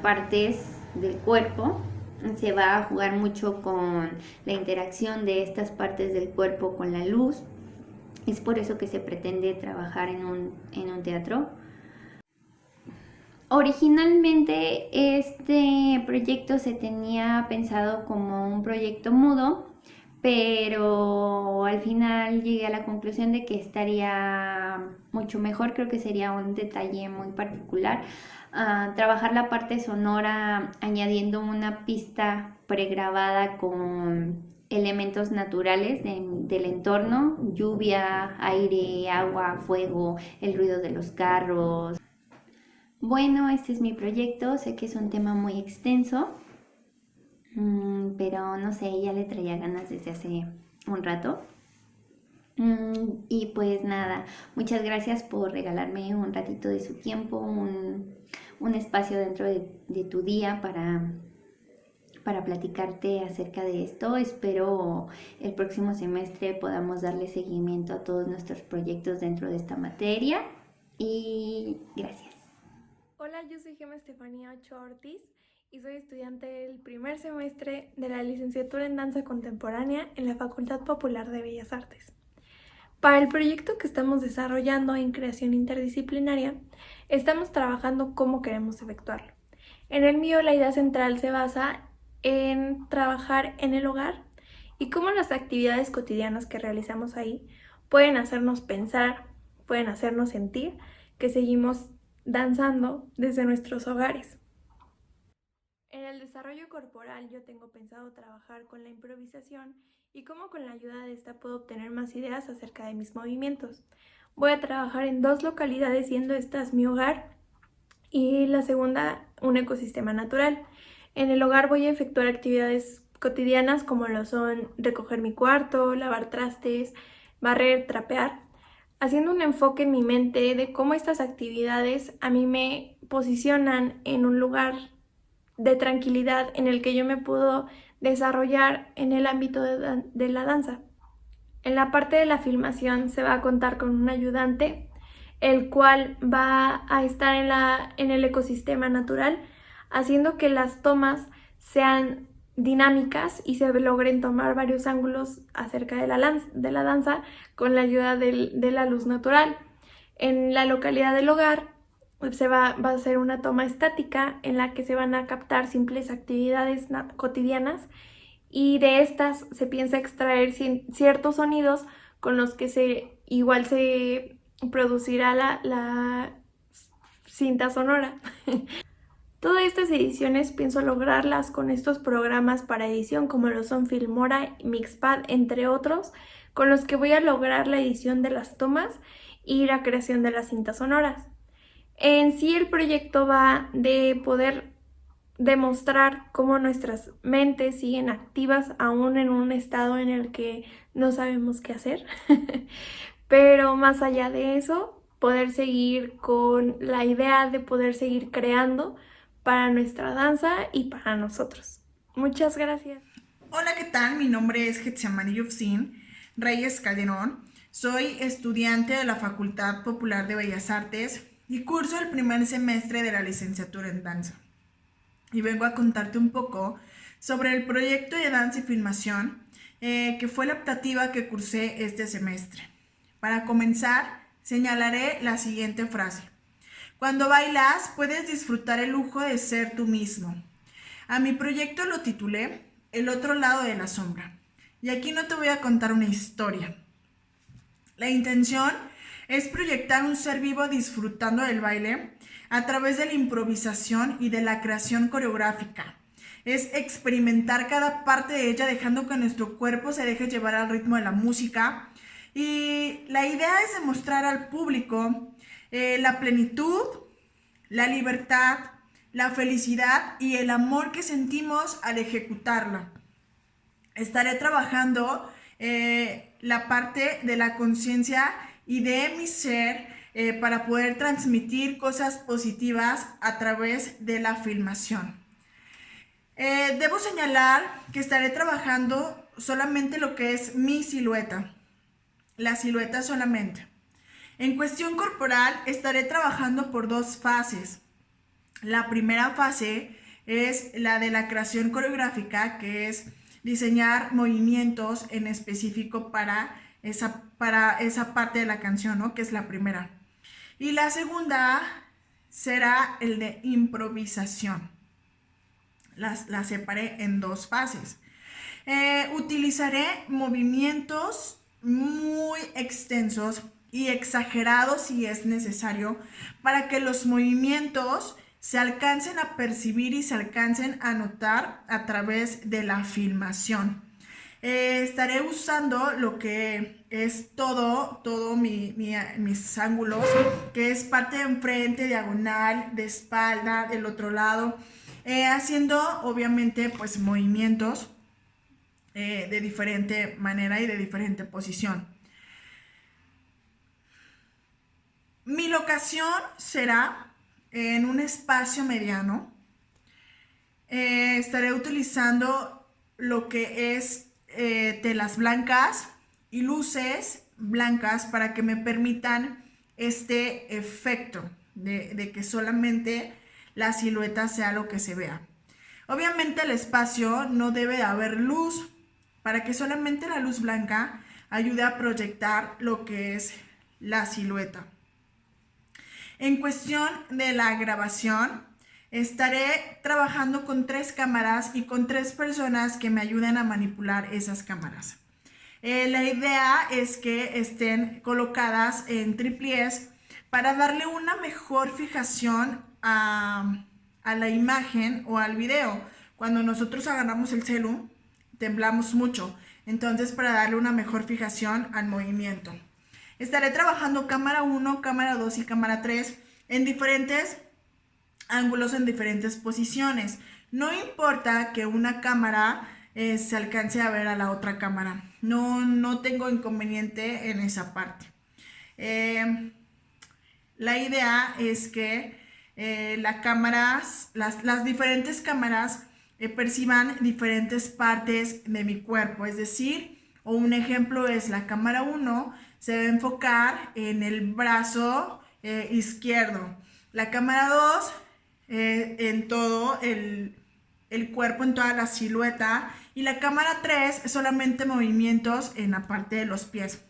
[SPEAKER 6] partes del cuerpo. Se va a jugar mucho con la interacción de estas partes del cuerpo con la luz Es por eso que se pretende trabajar en un teatro. Originalmente este proyecto se tenía pensado como un proyecto mudo, pero al final llegué a la conclusión de que estaría mucho mejor, creo que sería un detalle muy particular, trabajar la parte sonora añadiendo una pista pregrabada con elementos naturales del entorno, lluvia, aire, agua, fuego, el ruido de los carros. Bueno, este es mi proyecto, sé que es un tema muy extenso, pero no sé, ya le traía ganas desde hace un rato. Y pues nada, muchas gracias por regalarme un ratito de su tiempo, un espacio dentro de tu día para platicarte acerca de esto. Espero el próximo semestre podamos darle seguimiento a todos nuestros proyectos dentro de esta materia y gracias.
[SPEAKER 7] Hola, yo soy Gemma Estefanía Ochoa Ortiz y soy estudiante del primer semestre de la licenciatura en Danza Contemporánea en la Facultad Popular de Bellas Artes. Para el proyecto que estamos desarrollando en creación interdisciplinaria, estamos trabajando cómo queremos efectuarlo. En el mío, la idea central se basa en trabajar en el hogar y cómo las actividades cotidianas que realizamos ahí pueden hacernos pensar, pueden hacernos sentir que seguimos danzando desde nuestros hogares. En el desarrollo corporal yo tengo pensado trabajar con la improvisación y cómo con la ayuda de esta puedo obtener más ideas acerca de mis movimientos. Voy a trabajar en 2 localidades, siendo estas mi hogar y la segunda un ecosistema natural. En el hogar voy a efectuar actividades cotidianas como lo son recoger mi cuarto, lavar trastes, barrer, trapear, haciendo un enfoque en mi mente de cómo estas actividades a mí me posicionan en un lugar de tranquilidad en el que yo me puedo desarrollar en el ámbito de la danza. En la parte de la filmación se va a contar con un ayudante, el cual va a estar en el ecosistema natural, haciendo que las tomas sean dinámicas y se logren tomar varios ángulos acerca de la danza con la ayuda de la luz natural. En la localidad del hogar va a ser una toma estática en la que se van a captar simples actividades cotidianas y de estas se piensa extraer ciertos sonidos con los que igual se producirá la cinta sonora. Todas estas ediciones pienso lograrlas con estos programas para edición como lo son Filmora, Mixpad, entre otros, con los que voy a lograr la edición de las tomas y la creación de las cintas sonoras. En sí el proyecto va de poder demostrar cómo nuestras mentes siguen activas aún en un estado en el que no sabemos qué hacer, pero más allá de eso, poder seguir con la idea de poder seguir creando para nuestra danza y para nosotros. Muchas gracias.
[SPEAKER 8] Hola, ¿qué tal? Mi nombre es Getsemani Yufsin Reyes Calderón. Soy estudiante de la Facultad Popular de Bellas Artes y curso el primer semestre de la licenciatura en danza. Y vengo a contarte un poco sobre el proyecto de danza y filmación que fue la optativa que cursé este semestre. Para comenzar, señalaré la siguiente frase. Cuando bailas, puedes disfrutar el lujo de ser tú mismo. A mi proyecto lo titulé El otro lado de la sombra. Y aquí no te voy a contar una historia. La intención es proyectar un ser vivo disfrutando del baile a través de la improvisación y de la creación coreográfica. Es experimentar cada parte de ella dejando que nuestro cuerpo se deje llevar al ritmo de la música. Y la idea es demostrar al público la plenitud, la libertad, la felicidad y el amor que sentimos al ejecutarla. Estaré trabajando la parte de la conciencia y de mi ser para poder transmitir cosas positivas a través de la filmación. Debo señalar que estaré trabajando solamente lo que es mi silueta, la silueta solamente. En cuestión corporal estaré trabajando por 2 fases. La primera fase es la de la creación coreográfica, que es diseñar movimientos en específico para para esa parte de la canción, ¿no? Que es la primera. Y la segunda será el de improvisación. La separé en 2 fases. Utilizaré movimientos muy extensos y exagerados si es necesario para que los movimientos se alcancen a percibir y se alcancen a notar a través de la filmación. Estaré usando lo que es todo mis ángulos, que es parte de enfrente, diagonal, de espalda, del otro lado, haciendo obviamente pues movimientos de diferente manera y de diferente posición. Mi locación será en un espacio mediano. Estaré utilizando lo que es telas blancas y luces blancas para que me permitan este efecto de que solamente la silueta sea lo que se vea. Obviamente el espacio no debe haber luz para que solamente la luz blanca ayude a proyectar lo que es la silueta. En cuestión de la grabación, estaré trabajando con 3 cámaras y con 3 personas que me ayuden a manipular esas cámaras. La idea es que estén colocadas en tripiés para darle una mejor fijación a la imagen o al video. Cuando nosotros agarramos el celu, temblamos mucho. Entonces, para darle una mejor fijación al movimiento. Estaré trabajando cámara 1, cámara 2 y cámara 3 en diferentes ángulos, en diferentes posiciones. No importa que una cámara se alcance a ver a la otra cámara. No tengo inconveniente en esa parte. La idea es que las diferentes cámaras perciban diferentes partes de mi cuerpo. Es decir, un ejemplo es la cámara 1 se va a enfocar en el brazo izquierdo. La cámara 2 en todo el cuerpo, en toda la silueta. Y la cámara 3 solamente movimientos en la parte de los pies.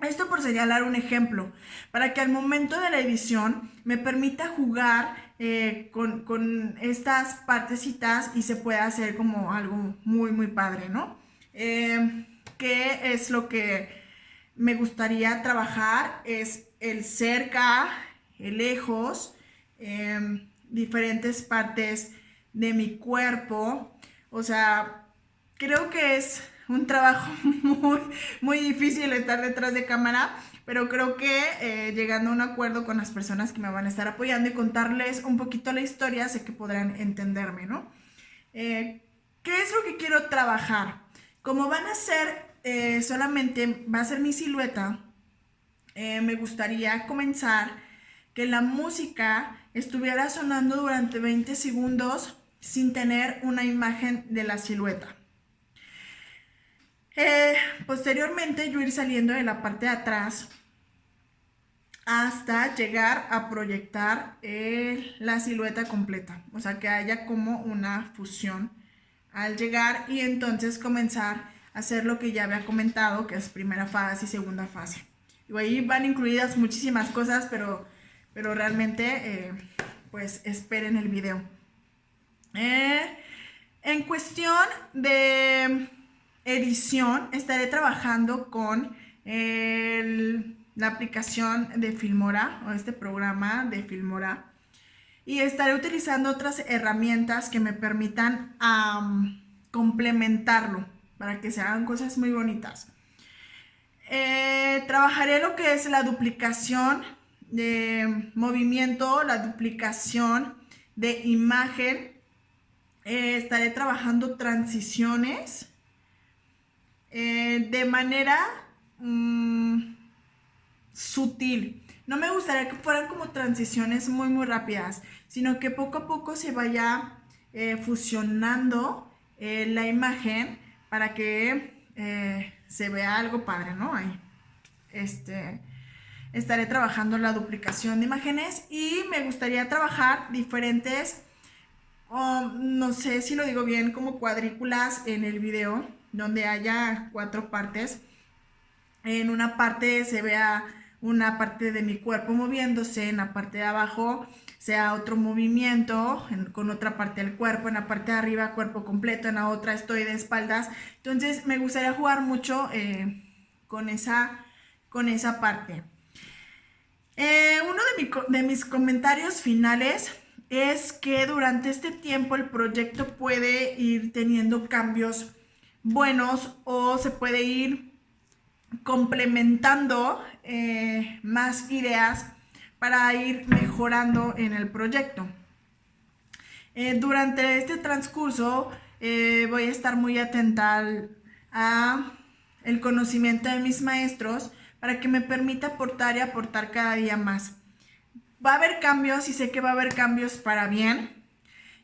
[SPEAKER 8] Esto por señalar un ejemplo, para que al momento de la edición me permita jugar con estas partecitas y se pueda hacer como algo muy, muy padre, ¿no? ¿Qué es lo que me gustaría trabajar? Es el cerca, el lejos, diferentes partes de mi cuerpo. O sea, creo que es un trabajo muy, muy difícil estar detrás de cámara, pero creo que llegando a un acuerdo con las personas que me van a estar apoyando y contarles un poquito la historia, sé que podrán entenderme, ¿no? ¿Qué es lo que quiero trabajar? Como van a ser, solamente va a ser mi silueta, me gustaría comenzar que la música estuviera sonando durante 20 segundos sin tener una imagen de la silueta. Posteriormente yo ir saliendo de la parte de atrás hasta llegar a proyectar la silueta completa, o sea que haya como una fusión al llegar y entonces comenzar a hacer lo que ya había comentado, que es primera fase y segunda fase. Y ahí van incluidas muchísimas cosas, pero realmente pues esperen el video. En cuestión de edición, estaré trabajando con la aplicación de Filmora o este programa de Filmora y estaré utilizando otras herramientas que me permitan complementarlo para que se hagan cosas muy bonitas. Trabajaré lo que es la duplicación de movimiento, la duplicación de imagen. Estaré trabajando transiciones de manera sutil. No me gustaría que fueran como transiciones muy muy rápidas, sino que poco a poco se vaya fusionando la imagen para que se vea algo padre, ¿no? Ahí estaré trabajando la duplicación de imágenes y me gustaría trabajar diferentes, no sé si lo digo bien, como cuadrículas en el video donde haya 4 partes. en una parte se vea una parte de mi cuerpo moviéndose, en la parte de abajo sea otro movimiento, con otra parte del cuerpo, en la parte de arriba cuerpo completo, en la otra estoy de espaldas. Entonces me gustaría jugar mucho con esa parte. Uno de mis comentarios finales es que durante este tiempo el proyecto puede ir teniendo cambios buenos o se puede ir complementando más ideas para ir mejorando en el proyecto. Durante este transcurso voy a estar muy atenta a el conocimiento de mis maestros para que me permita aportar y aportar cada día más. Va a haber cambios y sé que va a haber cambios para bien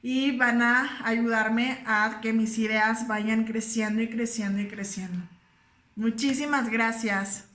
[SPEAKER 8] y van a ayudarme a que mis ideas vayan creciendo y creciendo y creciendo. Muchísimas gracias.